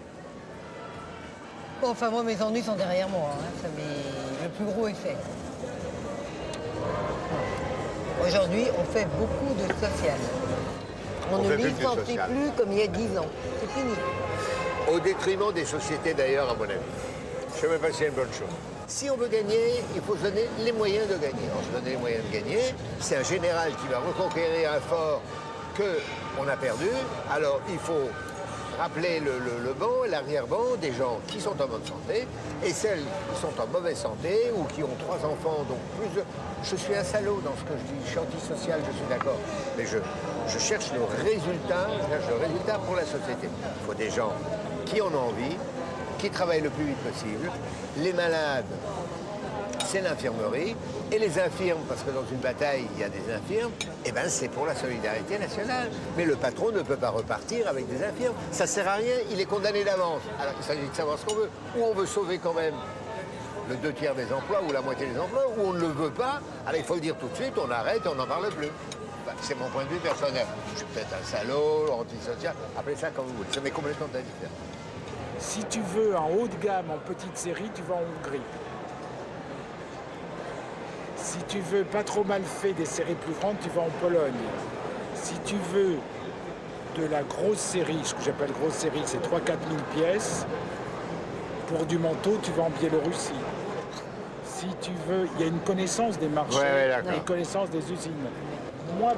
Bon, enfin, moi, mes ennuis sont derrière moi. Hein. Le plus gros est fait. Aujourd'hui, on fait beaucoup de social. On On ne fait plus que du licencie social. plus comme il y a 10 ans. C'est fini. Au détriment des sociétés d'ailleurs, à mon avis. Je ne sais même pas si c'est une bonne chose. Si on veut gagner, il faut se donner les moyens de gagner. On se donne les moyens de gagner. C'est un général qui va reconquérir un fort qu'on a perdu. Alors il faut rappeler le banc et l'arrière-banc des gens qui sont en bonne santé et celles qui sont en mauvaise santé ou qui ont 3 enfants, donc plus de... Je suis un salaud dans ce que je dis, je suis antisocial, je suis d'accord. Mais je cherche le résultat, pour la société. Il faut des gens qui en ont envie, qui travaillent le plus vite possible. Les malades, c'est l'infirmerie. Et les infirmes, parce que dans une bataille, il y a des infirmes, eh ben c'est pour la solidarité nationale. Mais le patron ne peut pas repartir avec des infirmes. Ça sert à rien, il est condamné d'avance. Alors il s'agit de savoir ce qu'on veut. Ou on veut sauver quand même le 2/3 des emplois ou la moitié des emplois, ou on ne le veut pas. Alors il faut le dire tout de suite, on arrête et on n'en parle plus. Enfin, c'est mon point de vue personnel. Je suis peut-être un salaud, antisocial, appelez ça comme vous voulez. Ça m'est complètement différent. Si tu veux un haut de gamme en petite série, tu vas en Hongrie. Si tu veux pas trop mal fait des séries plus grandes, tu vas en Pologne. Si tu veux de la grosse série, ce que j'appelle grosse série, c'est 3 000 à 4 000 pièces, pour du manteau, tu vas en Biélorussie. Si tu veux, il y a une connaissance des marchés, Ouais, une connaissance des usines. Moi,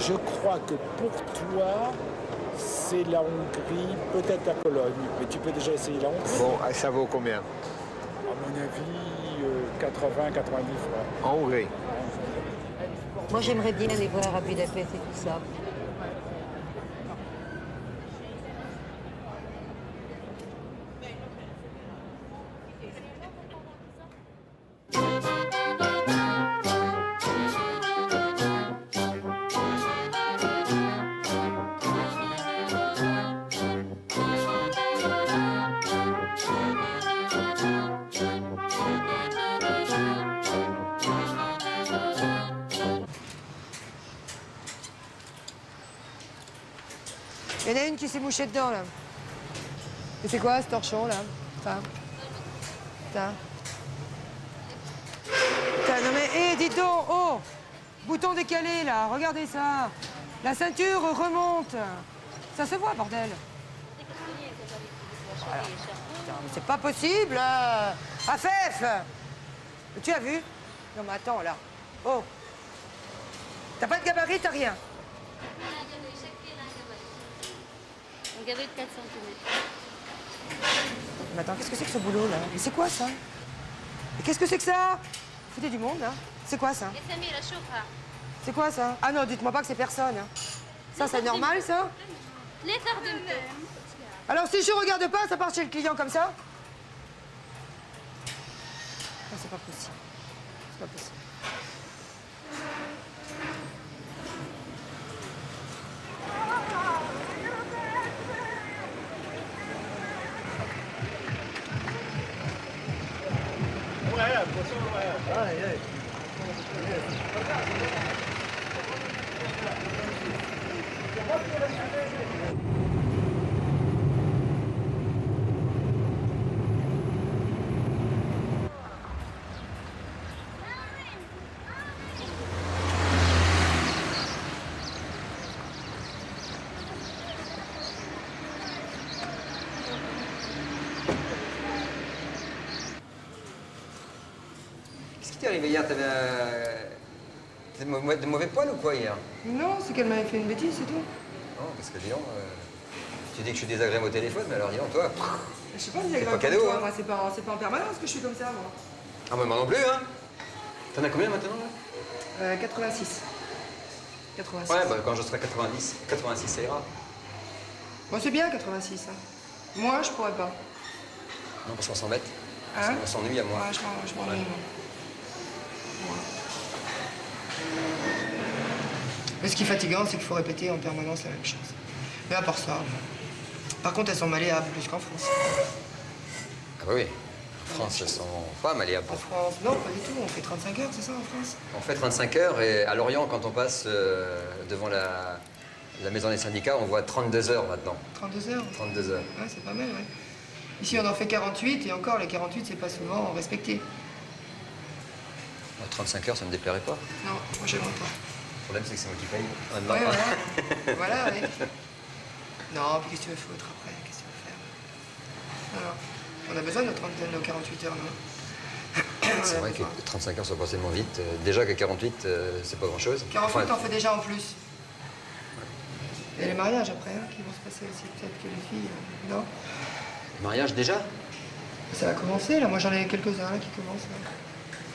je crois que pour toi, c'est la Hongrie, peut-être la Pologne, mais tu peux déjà essayer la Hongrie. Bon, ça vaut combien? À mon avis, 80, 90 francs. En Hongrie. Moi, j'aimerais bien aller voir à Budapest et tout ça. Il y en a une qui s'est mouchée dedans, là. Et c'est quoi, ce torchon, là? Ça. Ça. dites donc, oh, bouton décalé, là, regardez ça. La ceinture remonte. Ça se voit, bordel. Voilà. Putain, mais c'est pas possible. Afef, tu as vu? Non, mais attends, là. Oh. T'as pas de gabarit, t'as rien. Un gabarit de 4 cm. Mais attends, qu'est-ce que c'est que ce boulot, là? Mais c'est quoi, ça? Mais qu'est-ce que c'est que ça? Foutez du monde, hein? C'est quoi, ça? C'est quoi, ça? Ah non, dites-moi pas que c'est personne. Hein. Ça, c'est normal, ça? Alors, si je regarde pas, ça part chez le client comme ça? Non, c'est pas possible. C'est pas possible. Qu'est-ce qui t'est arrivé hier? T'avais de mauvais poils ou quoi hier? Non, c'est qu'elle m'avait fait une bêtise, c'est tout. Non, parce que dis donc, tu dis que je suis désagréable au téléphone, mais alors dis donc, toi. Je sais pas, C'est pas cadeau, toi. hein. Moi, c'est pas en permanence que je suis comme ça, moi. Ah, mais moi non plus, hein. T'en as combien maintenant, là? 86. 86. Ouais, bah quand je serai 90, 86, ça ira. Bon, c'est bien, 86. Hein. Moi, je pourrais pas. Non, parce qu'on s'embête. Hein? On s'ennuie à moi. Ouais, je m'ennuie, moi. Ouais. Mais ce qui est fatigant, c'est qu'il faut répéter en permanence la même chose. Mais à part ça, par contre, elles sont malléables plus qu'en France. Ah bah oui. En France, elles sont pas malléables. En France, non, pas du tout. On fait 35 heures, c'est ça, en France? On fait 35 heures et à Lorient, quand on passe devant la maison des syndicats, on voit 32 heures maintenant. 32 heures? 32 heures. Ouais, c'est pas mal, ouais. Ici, on en fait 48, et encore, les 48, c'est pas souvent respecté. 35 heures, ça me déplairait pas. Non, moi, j'aimerais pas. Le problème, c'est que c'est moi qui paye. Ouais, voilà. Voilà, ouais. Non, puis qu'est-ce que tu veux foutre après? Qu'est-ce que tu veux faire? Alors, on a besoin de nos 48 heures, non? C'est vrai que 35 heures, ça passe tellement vite. Déjà que 48, c'est pas grand-chose. 48, t'en fais déjà en plus. Et les mariages après, hein, qui vont se passer aussi, peut-être que les filles, non? Mariage déjà? Ça va commencer, là. Moi, j'en ai quelques-uns là, qui commencent. Là.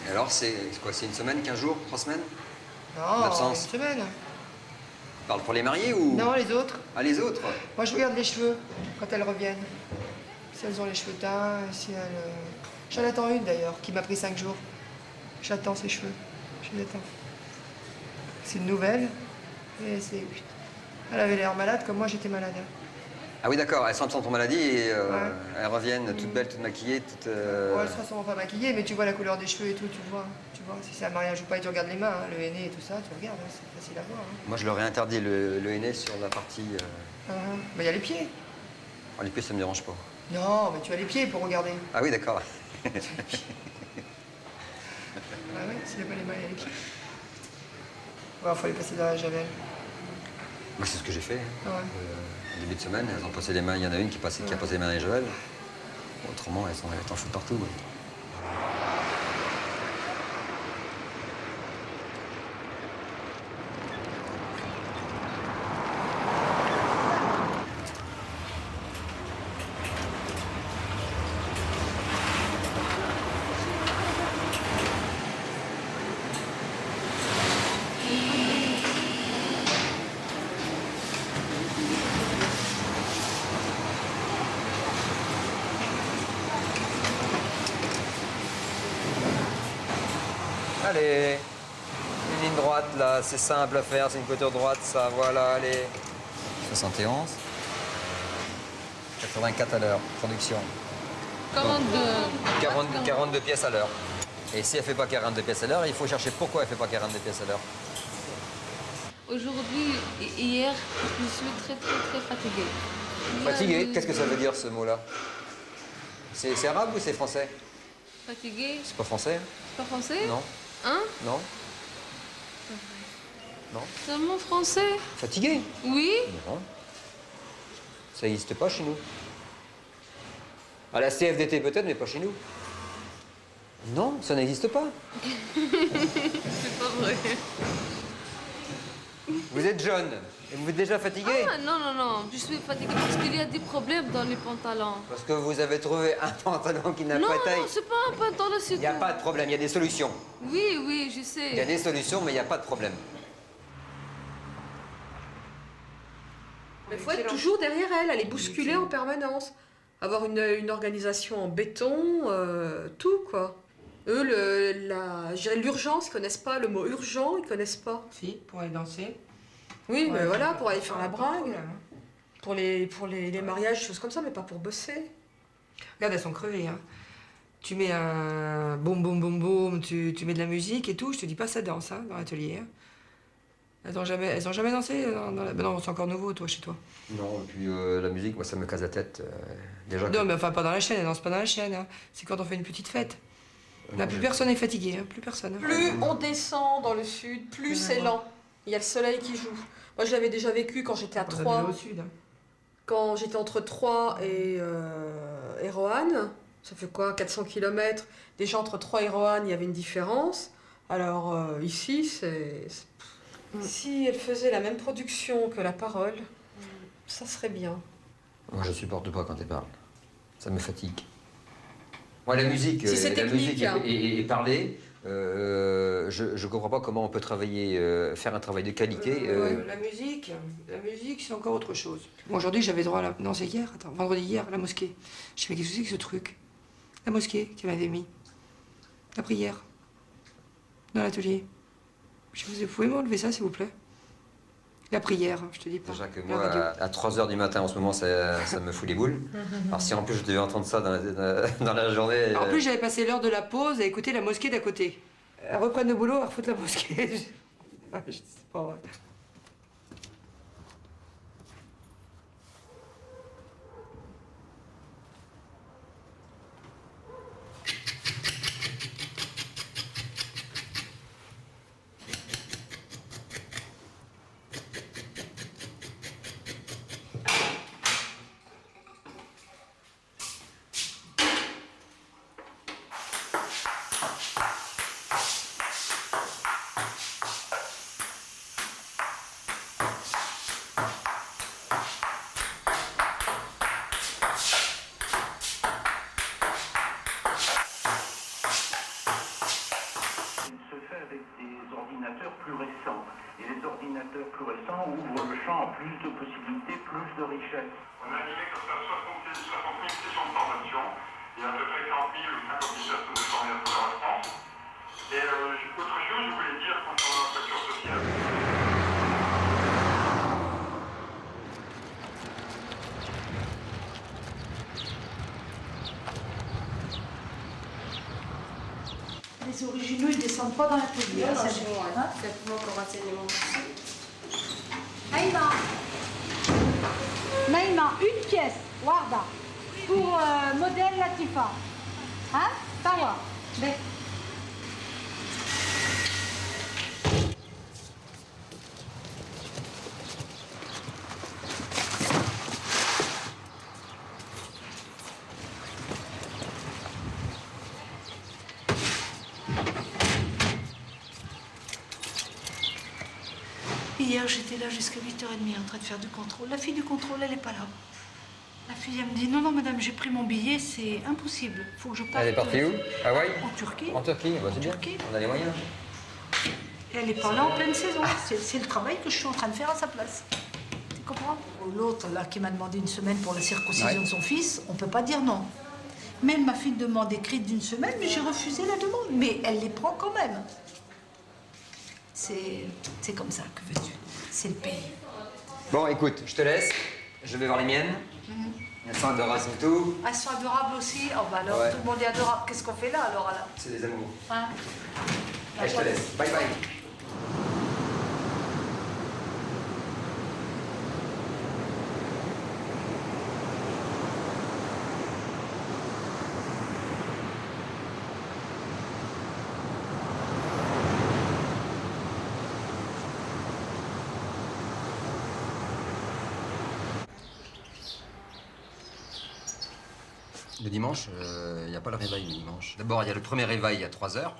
Et alors, c'est quoi? C'est une semaine, 15 jours, 3 semaines? Non, D'absence. une semaine. Tu parles pour les mariés ou? Non, les autres. Ah, les autres? Moi, je regarde les cheveux quand elles reviennent. Si elles ont les cheveux teints, si elles... J'en attends une, d'ailleurs, qui m'a pris 5 jours. J'attends ses cheveux. Je les attends. C'est une nouvelle. Et c'est... Elle avait l'air malade, comme moi, j'étais malade. Ah oui, d'accord, elles sont absentes pour maladie et elles reviennent toutes belles, toutes maquillées, toutes... Ouais, elles seront sûrement pas maquillées, mais tu vois la couleur des cheveux et tout, tu vois. Si c'est un mariage ou pas, et tu regardes les mains, hein, le henné et tout ça, tu regardes, hein, c'est facile à voir. Hein. Moi, je leur ai interdit le henné sur la partie... Mais il y a les pieds. Oh, les pieds, ça me dérange pas. Non, mais tu as les pieds pour regarder. Ah oui, d'accord. Ah ouais, s'il n'y a pas les mains, il y a les pieds. Ouais, il faut les passer dans la javel. Moi, c'est ce que j'ai fait. Ah ouais. Au début de semaine, elles ont passé les mains. Il y en a une qui a passé les mains dans les javel. Autrement, elles t'en foutent partout. Ouais. Allez, une ligne droite là, c'est simple à faire, c'est une couture droite, ça, voilà, allez. 71. 84 à l'heure, production. 42 pièces à l'heure. Et si elle fait pas 42 pièces à l'heure, il faut chercher pourquoi elle fait pas 42 pièces à l'heure. Aujourd'hui et hier, je suis très fatiguée. Fatiguée, qu'est-ce que ça veut dire ce mot-là? C'est arabe ou c'est français? Fatiguée. C'est pas français? C'est pas français? Non. Hein? Non. Non. Seulement français. Fatigué? Oui. Non. Ça n'existe pas chez nous. À la CFDT peut-être, mais pas chez nous. Non, ça n'existe pas. C'est pas vrai. Vous êtes jeune et vous êtes déjà fatigué. Ah non, non, non. Je suis fatiguée parce qu'il y a des problèmes dans les pantalons. Parce que vous avez trouvé un pantalon qui n'a Non, pas taille. non, c'est pas un pantalon, c'est Il n'y a pas de problème, il y a des solutions. Oui, oui, je sais. Il y a des solutions, mais il n'y a pas de problème. Mais il faut être toujours derrière elle, les bousculer en permanence. Avoir une organisation en béton, tout quoi. Eux, je dirais l'urgence, ils connaissent pas le mot urgent, ils connaissent pas. Si, pour aller danser. Oui, Ouais, mais voilà, c'est pour aller faire la brague, hein. pour les mariages, choses comme ça, mais pas pour bosser. Regarde, elles sont crevées. Hein. Tu mets un boum boum boum boum, tu mets de la musique et tout, je te dis pas ça danse hein, dans l'atelier. Hein. Elles ont jamais dansé non, c'est encore nouveau, toi, chez toi. Non, et puis la musique, moi, ça me casse la tête. Déjà Non, mais enfin, pas dans la chaîne, elles dansent pas dans la chaîne. Hein. C'est quand on fait une petite fête. Là, plus personne n'est fatigué, hein, plus personne. Hein. Plus on descend dans le sud, plus c'est lent. Il y a le soleil qui joue. Moi, je l'avais déjà vécu quand j'étais à Troyes. Au sud. Hein. Quand j'étais entre Troyes et Roanne, ça fait quoi, 400 km. Déjà, entre Troyes et Roanne, il y avait une différence. Alors, ici, c'est... Si elle faisait la même production que la parole, ça serait bien. Moi, je supporte pas quand elle parle. Ça me fatigue. Moi, la musique, Si c'est la technique, musique hein. et parler, je comprends pas comment on peut travailler, faire un travail de qualité. La musique, c'est encore autre chose. Bon, aujourd'hui, j'avais droit à la... Non, c'est hier, attends, vendredi hier, à la mosquée. Je me suis dit, mais qu'est-ce que c'est que ce truc? La mosquée qui m'avait mis. La prière. Dans l'atelier. Je me suis dit, vous pouvez m'enlever ça, s'il vous plaît? La prière, je te dis pas. Déjà que moi, à 3h du matin, en ce moment, ça me fout les boules. Alors si en plus je devais entendre ça dans la journée... En plus, j'avais passé l'heure de la pause à écouter la mosquée d'à côté. Elles reprennent le boulot, elles refoutent la mosquée. C'est pas vrai. plus récents. Et les ordinateurs plus récents ouvrent le champ à plus de possibilités, plus de richesses. On a animé comme ça 60 000 sessions de formation. Il y a à peu près 40 000 ou 50 000 personnes de formés à travers la France. Et autre chose, je voulais dire concernant la facture sociale. Les originaux, ils ne descendent pas dans l'atelier. Non, C'est chez moi, hein. Faites-moi encore renseignement aussi. Maïma, une pièce, Warda, pour modèle Latifa. Hein? Tawa. Mais... Hier, j'étais là jusqu'à 8h30 en train de faire du contrôle. La fille du contrôle, elle n'est pas là. La fille, elle me dit, non, madame, j'ai pris mon billet, c'est impossible. Il faut que je parte. Elle est partie où? Hawaï? En Turquie. En Turquie, bah, c'est bien. On a les moyens. Et elle n'est pas là en pleine saison. C'est le travail que je suis en train de faire à sa place. Tu comprends? L'autre, là, qui m'a demandé une semaine pour la circoncision de son fils, on ne peut pas dire non. Mais elle m'a fait une demande écrite d'une semaine, mais j'ai refusé la demande. Mais elle les prend quand même. C'est comme ça, que veux-tu? C'est le pays. Bon, écoute, je te laisse. Je vais voir les miennes. Elles sont adorables et tout. Elles sont adorables aussi. Oh, bah alors, Ouais. tout le monde est adorable. Qu'est-ce qu'on fait là, alors C'est des amours. Hein? Allez, je te laisse. Bye bye. Le dimanche, il n'y a pas le réveil le dimanche. D'abord, il y a le premier réveil à 3 h.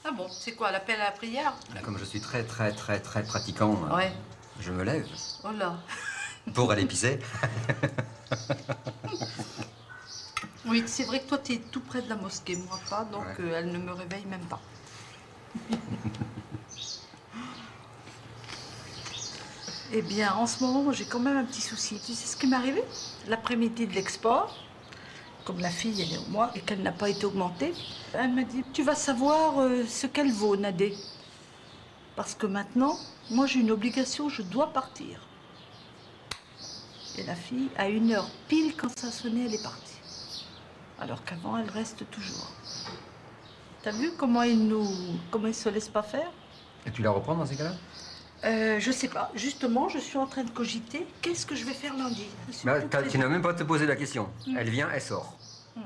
Ah bon, c'est quoi, l'appel à la prière? Là, comme je suis très pratiquant, Ouais. je me lève Oh là. pour aller pisser. Oui, c'est vrai que toi, tu es tout près de la mosquée, moi pas, donc elle ne me réveille même pas. Eh bien, en ce moment, j'ai quand même un petit souci. Tu sais ce qui m'est arrivé? L'après-midi de l'export, comme la fille, elle est au mois et qu'elle n'a pas été augmentée, elle m'a dit, tu vas savoir ce qu'elle vaut, Nadé. Parce que maintenant, moi, j'ai une obligation, je dois partir. Et la fille, à 1 h pile quand ça sonnait, elle est partie. Alors qu'avant, elle reste toujours. T'as vu comment il se laisse pas faire? Et tu la reprends dans ces cas-là? Je sais pas. Justement, je suis en train de cogiter. Qu'est-ce que je vais faire lundi? Tu n'as même pas te poser la question. Mm. Elle vient, elle sort. Mm.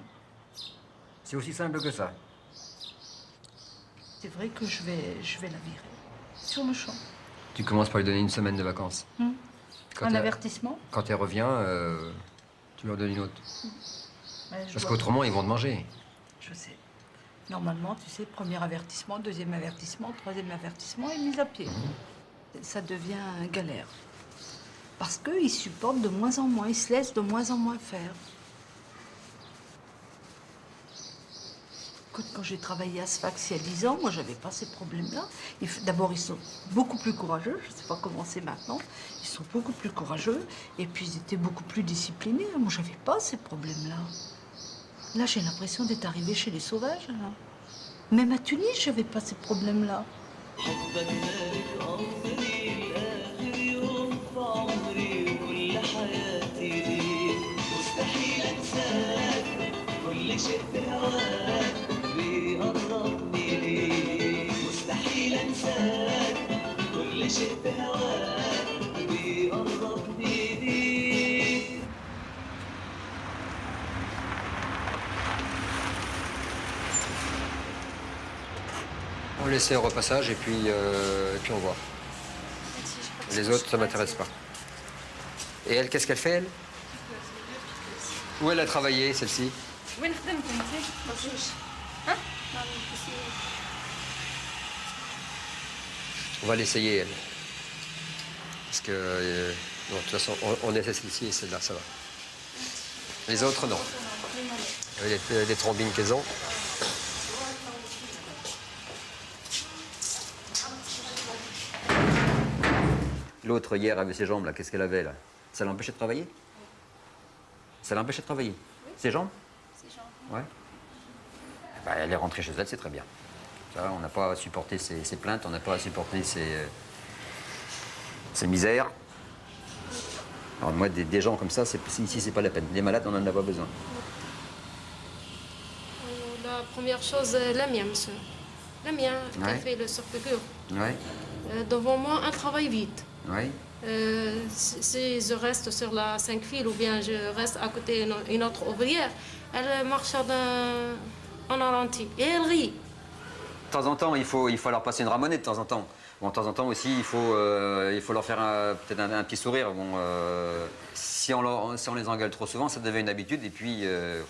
C'est aussi simple que ça. C'est vrai que je vais la virer. Sur le champ. Tu commences par lui donner une semaine de vacances. Mm. Quand Un elle- avertissement? Quand elle revient, tu leur donnes une autre. Ouais, je Parce dois- qu'autrement, ils vont te manger. Je sais. Normalement, tu sais, premier avertissement, deuxième avertissement, troisième avertissement et mise à pied. Ça devient galère. Parce qu'ils supportent de moins en moins, ils se laissent de moins en moins faire. Écoute, quand j'ai travaillé à Sfax il y a 10 ans, moi, j'avais pas ces problèmes-là. D'abord, ils sont beaucoup plus courageux. Je sais pas comment c'est maintenant. Ils sont beaucoup plus courageux. Et puis, ils étaient beaucoup plus disciplinés. Moi, j'avais pas ces problèmes-là. Là, j'ai l'impression d'être arrivée chez les sauvages. Là. Même à Tunis, j'avais pas ces problèmes-là. On laisse au repassage et puis on voit. Les autres, ça m'intéresse pas. Et elle, qu'est-ce qu'elle fait, elle? Où elle a travaillé, celle-ci? وين خدمت انت؟ مفيش ها؟ On va l'essayer, elle. Parce que, bon, de toute façon, on essaie celle-ci et celle-là, ça va. Les autres, non. Il y a des trombines qu'elles ont. L'autre, hier, avait ses jambes, là. Qu'est-ce qu'elle avait, là? Ça l'empêchait de travailler? Ça l'empêchait de travailler? Ses jambes? Ses jambes. Ouais. Bah, elle est rentrée chez elle, c'est très bien. Ça va, on n'a pas à supporter ses plaintes, on n'a pas à supporter ses misères. Alors moi, des gens comme ça, ici, c'est pas la peine. Les malades, on n'en a pas besoin. La première chose, la mienne, monsieur. La mienne, qui a Ouais. fait le surfigure. Ouais, Devant moi, un travail vide. ouais. Si je reste sur la 5 fils ou bien je reste à côté une autre ouvrière, elle marche en ralenti et elle rit. De temps en temps, il faut leur passer une ramonette de temps en temps. Bon, de temps en temps aussi, il faut leur faire peut-être un petit sourire. Bon, si on les engueule trop souvent, ça devient une habitude et puis elles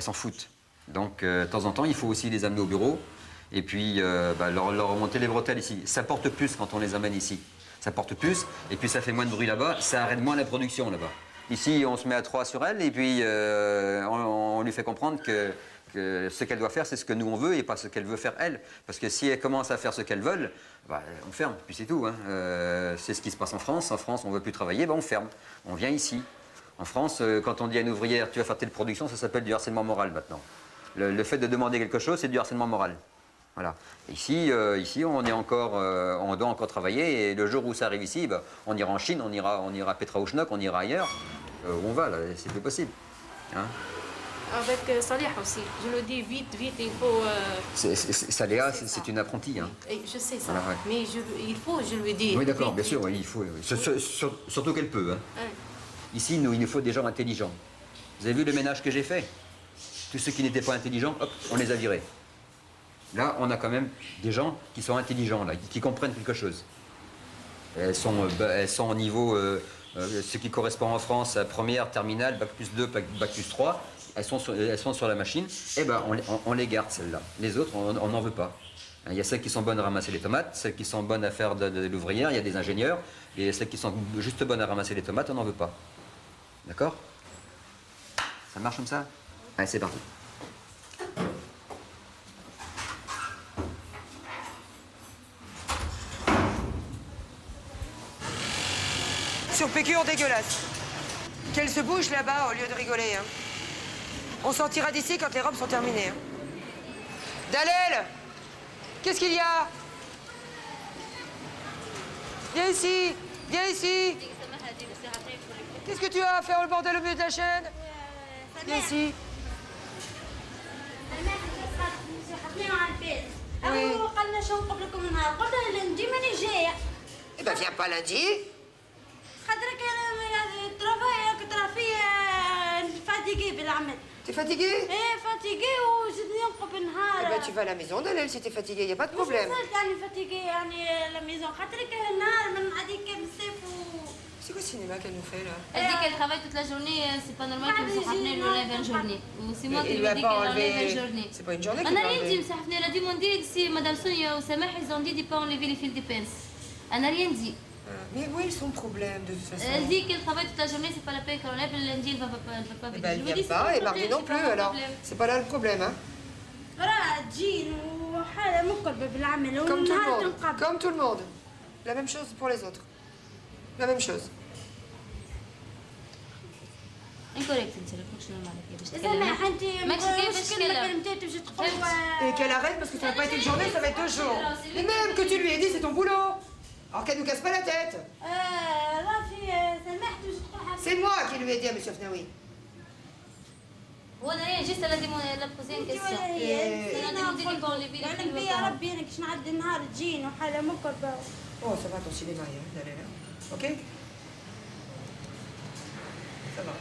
s'en foutent. Donc, de temps en temps, il faut aussi les amener au bureau et puis leur remonter les bretelles ici. Ça porte plus quand on les amène ici. Ça porte plus et puis ça fait moins de bruit là-bas, ça arrête moins la production là-bas. Ici, on se met à 3 sur elle et puis on lui fait comprendre que ce qu'elle doit faire, c'est ce que nous on veut et pas ce qu'elle veut faire elle. Parce que si elle commence à faire ce qu'elle veut, bah, on ferme, puis c'est tout. Hein. C'est ce qui se passe en France. En France, on ne veut plus travailler, bah, on ferme. On vient ici. En France, quand on dit à une ouvrière, tu vas faire telle production, ça s'appelle du harcèlement moral maintenant. Le fait de demander quelque chose, c'est du harcèlement moral. Voilà. Ici, on doit encore travailler et le jour où ça arrive ici, bah, on ira en Chine, on ira à Petraouchnok, on ira ailleurs. Où on va, là, c'est plus possible. Hein. Avec Salih aussi, je le dis vite, il faut... Saléa, c'est une apprentie. Hein. Je sais ça, Voilà, ouais. mais il faut, je lui dis. Oui, d'accord, vite, bien sûr, vite. oui, il faut. Oui. Surtout qu'elle peut. Hein. Ouais. Ici, il nous faut des gens intelligents. Vous avez vu le ménage que j'ai fait? Tous ceux qui n'étaient pas intelligents, hop, on les a virés. Là, on a quand même des gens qui sont intelligents, là, qui comprennent quelque chose. Elles sont au niveau ce qui correspond en France à première, terminale, bac plus 2, bac plus 3, elles sont sur la machine, et ben on les garde celles-là. Les autres, on n'en veut pas. Il y a celles qui sont bonnes à ramasser les tomates, celles qui sont bonnes à faire de l'ouvrière, il y a des ingénieurs, et celles qui sont juste bonnes à ramasser les tomates, on n'en veut pas. D'accord? Ça marche comme ça? Allez, c'est parti. Sur Pécure, dégueulasse. Qu'elle se bouge là-bas au lieu de rigoler. Hein. On sortira d'ici quand les robes sont terminées. Hein. Dalel, qu'est-ce qu'il y a? Viens ici, viens ici. Qu'est-ce que tu as à faire le bordel au milieu de la chaîne? Viens ici. Oui. Eh ben viens pas lundi. T'es fatigué? Eh ben tu vas à la maison Dalel si t'es fatigué, y a pas de problème. C'est quoi le cinéma qu'elle nous fait là? Elle dit qu'elle travaille toute la journée, c'est pas normal que Msahafna nous enlève une journée. C'est moi qui lui dis qu'elle enlève une journée. C'est pas une journée On a rien dit, Msahafna, elle a demandé si Madame Sonia ou Samah, ils ont dit de ne pas enlever les fils de pince. Elle n'a rien dit. Mais où est son problème de toute façon? Elle dit qu'elle travaille toute la journée, c'est pas la peine qu'elle enlève, le lundi elle va pas Eh ben, elle vient pas, et mardi non plus, alors. C'est pas là le problème, hein? Comme tout le monde. Comme tout le monde. La même chose pour les autres. La même chose. incorrect انت لك شنو مالك باش تكلمي ماكش كيفاش تكلم Et qu'elle arrête parce que ça n'a pas été une journée, ça va être 2 jours. Et même que tu lui aies dit, c'est ton boulot. Alors qu'elle nous casse pas la tête. C'est moi qui lui ai dit à monsieur Fnaoui. وانا راه جيت لازم لا بوزي ان كيسيون انا ندير لك اون ليفي قلبي يا ربي انك شنو عاد النهار تجين وحاله مكربه. Oh, ça va ton cinéma, hein, Dalel, hein. Ok? Ça va.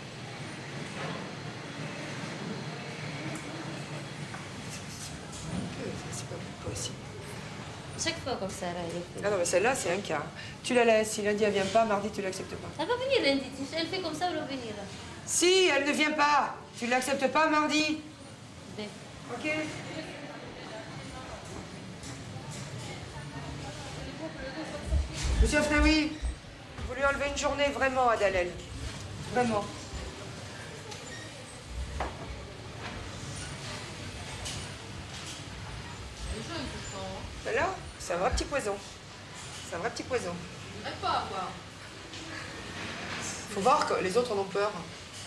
C'est pas possible. chaque fois comme ça là. Ah non, mais celle-là, c'est un cas. Tu la laisses. Si lundi elle vient pas, mardi tu l'acceptes pas. Elle va venir lundi. Elle fait comme ça, elle va venir. Si elle ne vient pas, tu l'acceptes pas mardi. Ben. Ok? Monsieur Fnaoui, vous lui enlevez une journée vraiment à Dalel. Vraiment. Là, c'est un vrai petit poison. C'est un vrai petit poison. Faut voir que les autres en ont peur.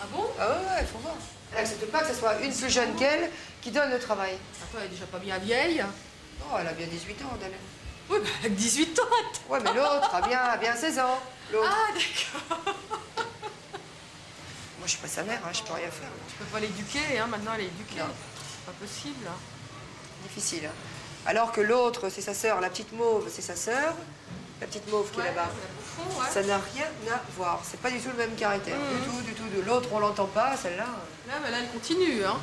Ah bon? Ah ouais, faut voir. Elle n'accepte pas que ce soit une plus jeune qu'elle qui donne le travail. Attends, elle est déjà pas bien vieille. Oh, elle a bien 18 ans, Dalel. Oui, bah avec 18 ans. Ouais, mais l'autre a bien 16 ans. L'autre. Ah, d'accord. Moi, je suis pas sa mère, hein, je peux rien faire. Tu peux pas l'éduquer, hein, maintenant elle est éduquée. Non. C'est pas possible. Difficile. Hein. Alors que l'autre, c'est sa sœur, la petite mauve, c'est sa sœur. La petite mauve qui est là-bas. Ouais. Ça n'a rien à voir. C'est pas du tout le même caractère. Du tout. De l'autre, on l'entend pas, celle-là. Là, mais là, elle continue, hein.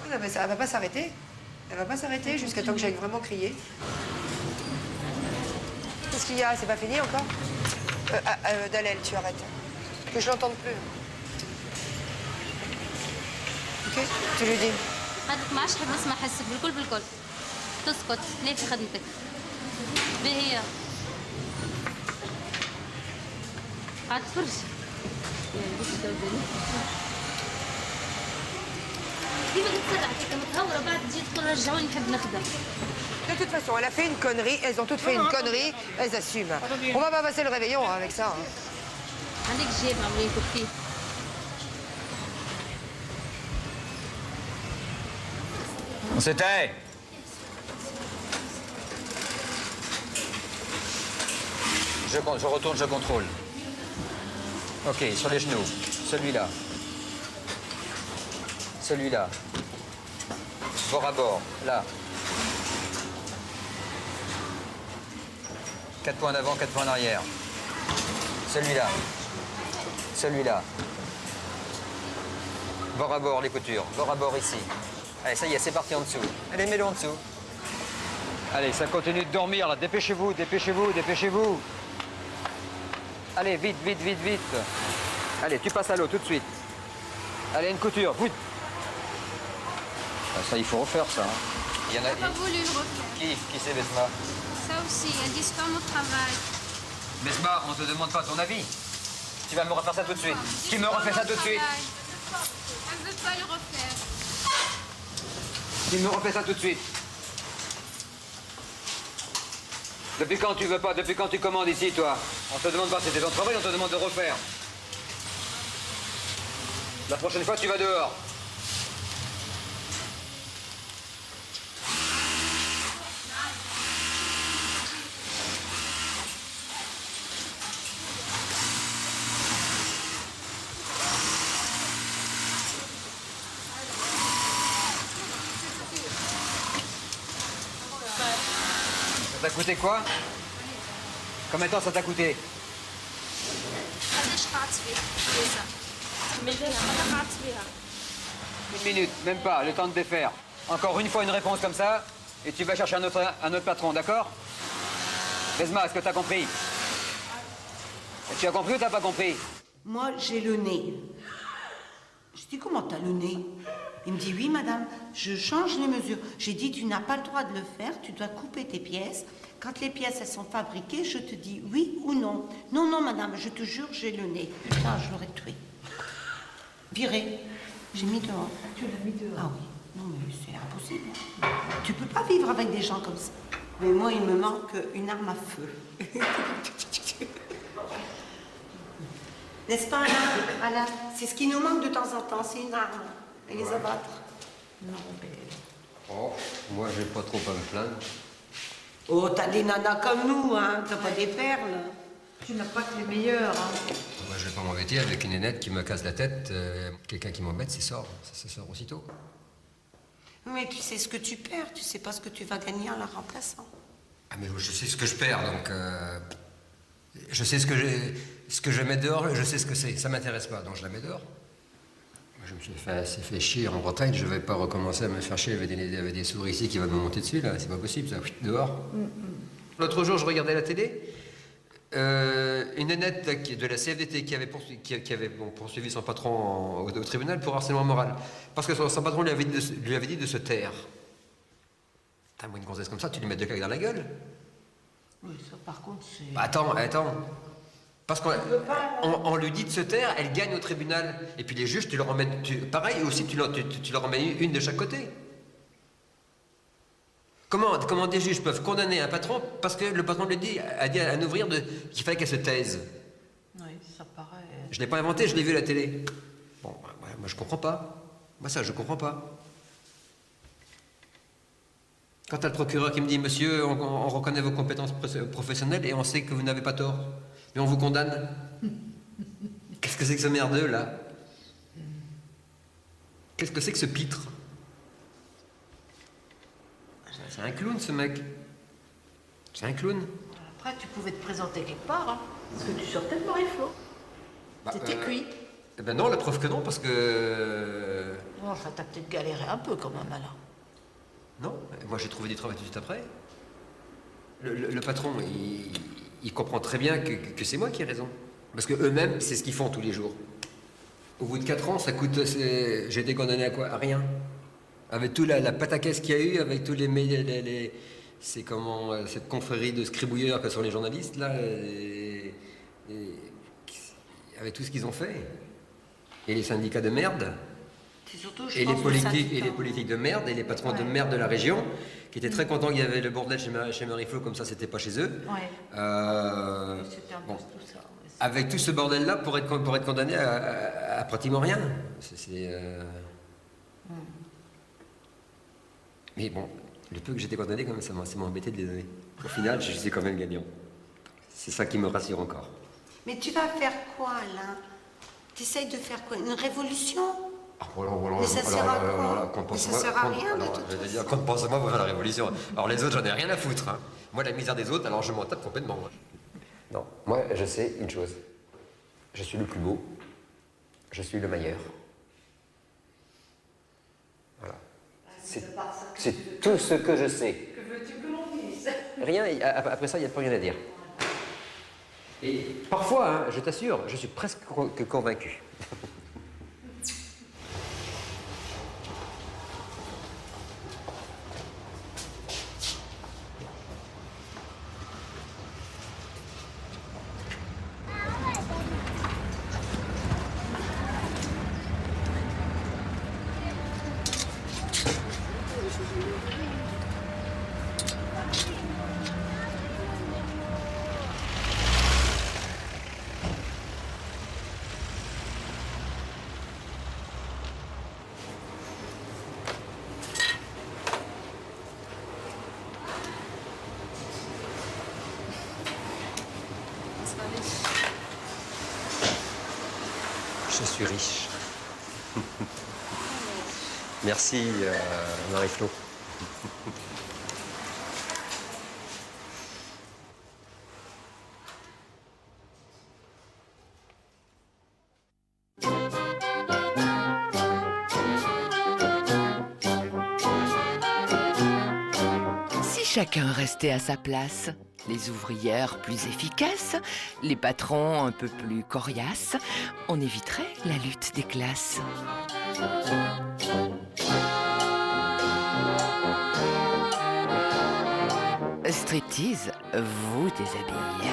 Ouais, non, mais ça, elle va pas s'arrêter. Elle va pas s'arrêter jusqu'à temps que j'aille vraiment crier. Qu'est-ce qu'il y a? C'est pas fini encore? Dalel, tu arrêtes. Que je l'entende plus. Ok? Tu lui dis. هذاك ما عادش حاب نسمع حسك بالكل تسكت ليه في خدمتك باهي قاعد تفرج ديما تتسرع هكا متهوره بعد تجي تقول رجعوني نحب نخدم. De toute façon, elle a fait une connerie, elles ont toutes fait une connerie, elles assument. On va pas passer le réveillon hein, avec ça. Hein. عندك جيب عمليه كوفي. On s'était. Je retourne, je contrôle. Ok, sur les genoux. Celui-là. Celui-là. Bord à bord, là. 4 points en avant, 4 points en arrière. Celui-là. Celui-là. Bord à bord, les coutures. Bord à bord ici. Allez, ça y est, c'est parti en dessous. Allez, mets-le en dessous. Allez, ça continue de dormir, là. Dépêchez-vous, dépêchez-vous, dépêchez-vous. Allez, vite, vite, vite, vite. Allez, tu passes à l'eau tout de suite. Allez, une couture, vite. Ah, ça, il faut refaire ça. Hein. Il y en a... J'ai pas voulu le refaire. Qui c'est, Besma? Ça aussi, elles disent pas mon travail. Besma, on te demande pas ton avis. Tu vas me refaire ça tout de suite. Tu me refais ça tout de suite. Elle veut pas le refaire. Tu me refais ça tout de suite. Depuis quand tu veux pas? Depuis quand tu commandes ici, toi? On te demande pas si c'était ton travail, on te demande de refaire. La prochaine fois, tu vas dehors. Ça t'a coûté quoi? Combien de temps ça t'a coûté? 1 minute, même pas, le temps de défaire. Encore une fois une réponse comme ça, et tu vas chercher un autre patron, d'accord? Besma, est-ce que t'as compris? Tu as compris ou t'as pas compris? Moi, j'ai le nez. Je dis, comment t'as le nez? Il me dit, oui, madame, je change les mesures. J'ai dit, tu n'as pas le droit de le faire, tu dois couper tes pièces. Quand les pièces, elles sont fabriquées, je te dis oui ou non. Non, non, madame, je te jure, j'ai le nez. Putain, je l'aurais tué. Viré. J'ai mis dehors. Tu l'as mis dehors? Ah oui. Non, mais c'est impossible. Tu peux pas vivre avec des gens comme ça. Mais moi, il me manque une arme à feu. N'est-ce pas, Alain? C'est ce qui nous manque de temps en temps, c'est une arme. Et les abattre. Non, mais... Oh, moi, j'ai pas trop à me plaindre. Oh, t'as des nanas comme nous, hein. T'as pas des perles. Tu n'as pas que les meilleurs, hein. Moi, je vais pas m'embêter avec une nénette qui me casse la tête. Quelqu'un qui m'embête, ça sort aussitôt. Mais tu sais ce que tu perds, tu sais pas ce que tu vas gagner en la remplaçant. Ah, mais je sais ce que je perds, donc... je sais ce que je mets dehors, je sais ce que c'est. Ça m'intéresse pas, donc je la mets dehors. Je me suis fait chier en Bretagne, je vais pas recommencer à me faire chier avec des souris ici qui vont me monter dessus, là. C'est pas possible, ça. Dehors. L'autre jour, je regardais la télé. Une nénette de la CFDT qui avait poursuivi son patron au tribunal pour harcèlement moral. Parce que son patron lui avait dit de se taire. T'as une gonzesse comme ça, tu lui mets 2 claques dans la gueule. Oui, ça par contre, c'est... Bah, attends. Parce qu'on lui dit de se taire, elle gagne au tribunal. Et puis les juges, tu leur remets... pareil, aussi, tu leur remets une de chaque côté. Comment des juges peuvent condamner un patron parce que le patron lui a dit à un ouvrier qu'il fallait qu'elle se taise? Oui, ça paraît... Je ne l'ai pas inventé, je l'ai vu à la télé. Bon, moi je comprends pas. Moi ça, je comprends pas. Quand t'as le procureur qui me dit, monsieur, on reconnaît vos compétences professionnelles et on sait que vous n'avez pas tort, mais on vous condamne. Qu'est-ce que c'est que ce merdeux, là? Qu'est-ce que c'est que ce pitre? C'est un clown, ce mec. C'est un clown. Après, tu pouvais te présenter quelque part, hein, parce que tu sortais de Marie-Flo. T'étais cuit. Eh ben non, la preuve que non, parce que... Oh, ça t'a peut-être galéré un peu, quand même, alors. Non, moi j'ai trouvé du travail tout de suite après. Le patron, il comprend très bien que c'est moi qui ai raison. Parce que eux-mêmes, c'est ce qu'ils font tous les jours. Au bout de 4 ans, ça coûte... J'ai été condamné à quoi? À rien. Avec toute la pataquès qu'il y a eu, avec tous c'est comment... cette confrérie de scribouilleurs que sont les journalistes, là... avec tout ce qu'ils ont fait. Et les syndicats de merde. Surtout, et les politiques de merde, et les patrons de merde de la région, qui étaient très contents qu'il y avait le bordel chez Marie-Flo, comme ça, c'était pas chez eux. Ouais. Bon, tout ça, avec tout ce bordel-là, pour être condamné à pratiquement rien. Mais bon, le peu que j'étais condamné, quand même, ça m'a embêté de les donner. Au final, je suis quand même gagnant. C'est ça qui me rassure encore. Mais tu vas faire quoi, Alain? T'essayes de faire quoi? Une révolution? Mais ça sert à quoi? Mais ça sert à rien, de toute façon. Je vais dire, quand pense à moi, pour faire la révolution. Alors les autres, j'en ai rien à foutre. Hein. Moi, la misère des autres, alors je m'en tape complètement. Moi. Non, moi, je sais une chose. Je suis le plus beau. Je suis le meilleur. Voilà. C'est tout ce que je sais. Que veux-tu que l'on dise? Rien, après ça, il n'y a plus rien à dire. Et parfois, hein, je t'assure, je suis presque convaincu. Je suis riche. Merci, Marie-Flo. Si chacun restait à sa place, les ouvrières plus efficaces, les patrons un peu plus coriaces, on éviterait la lutte des classes. Striptease vous déshabille.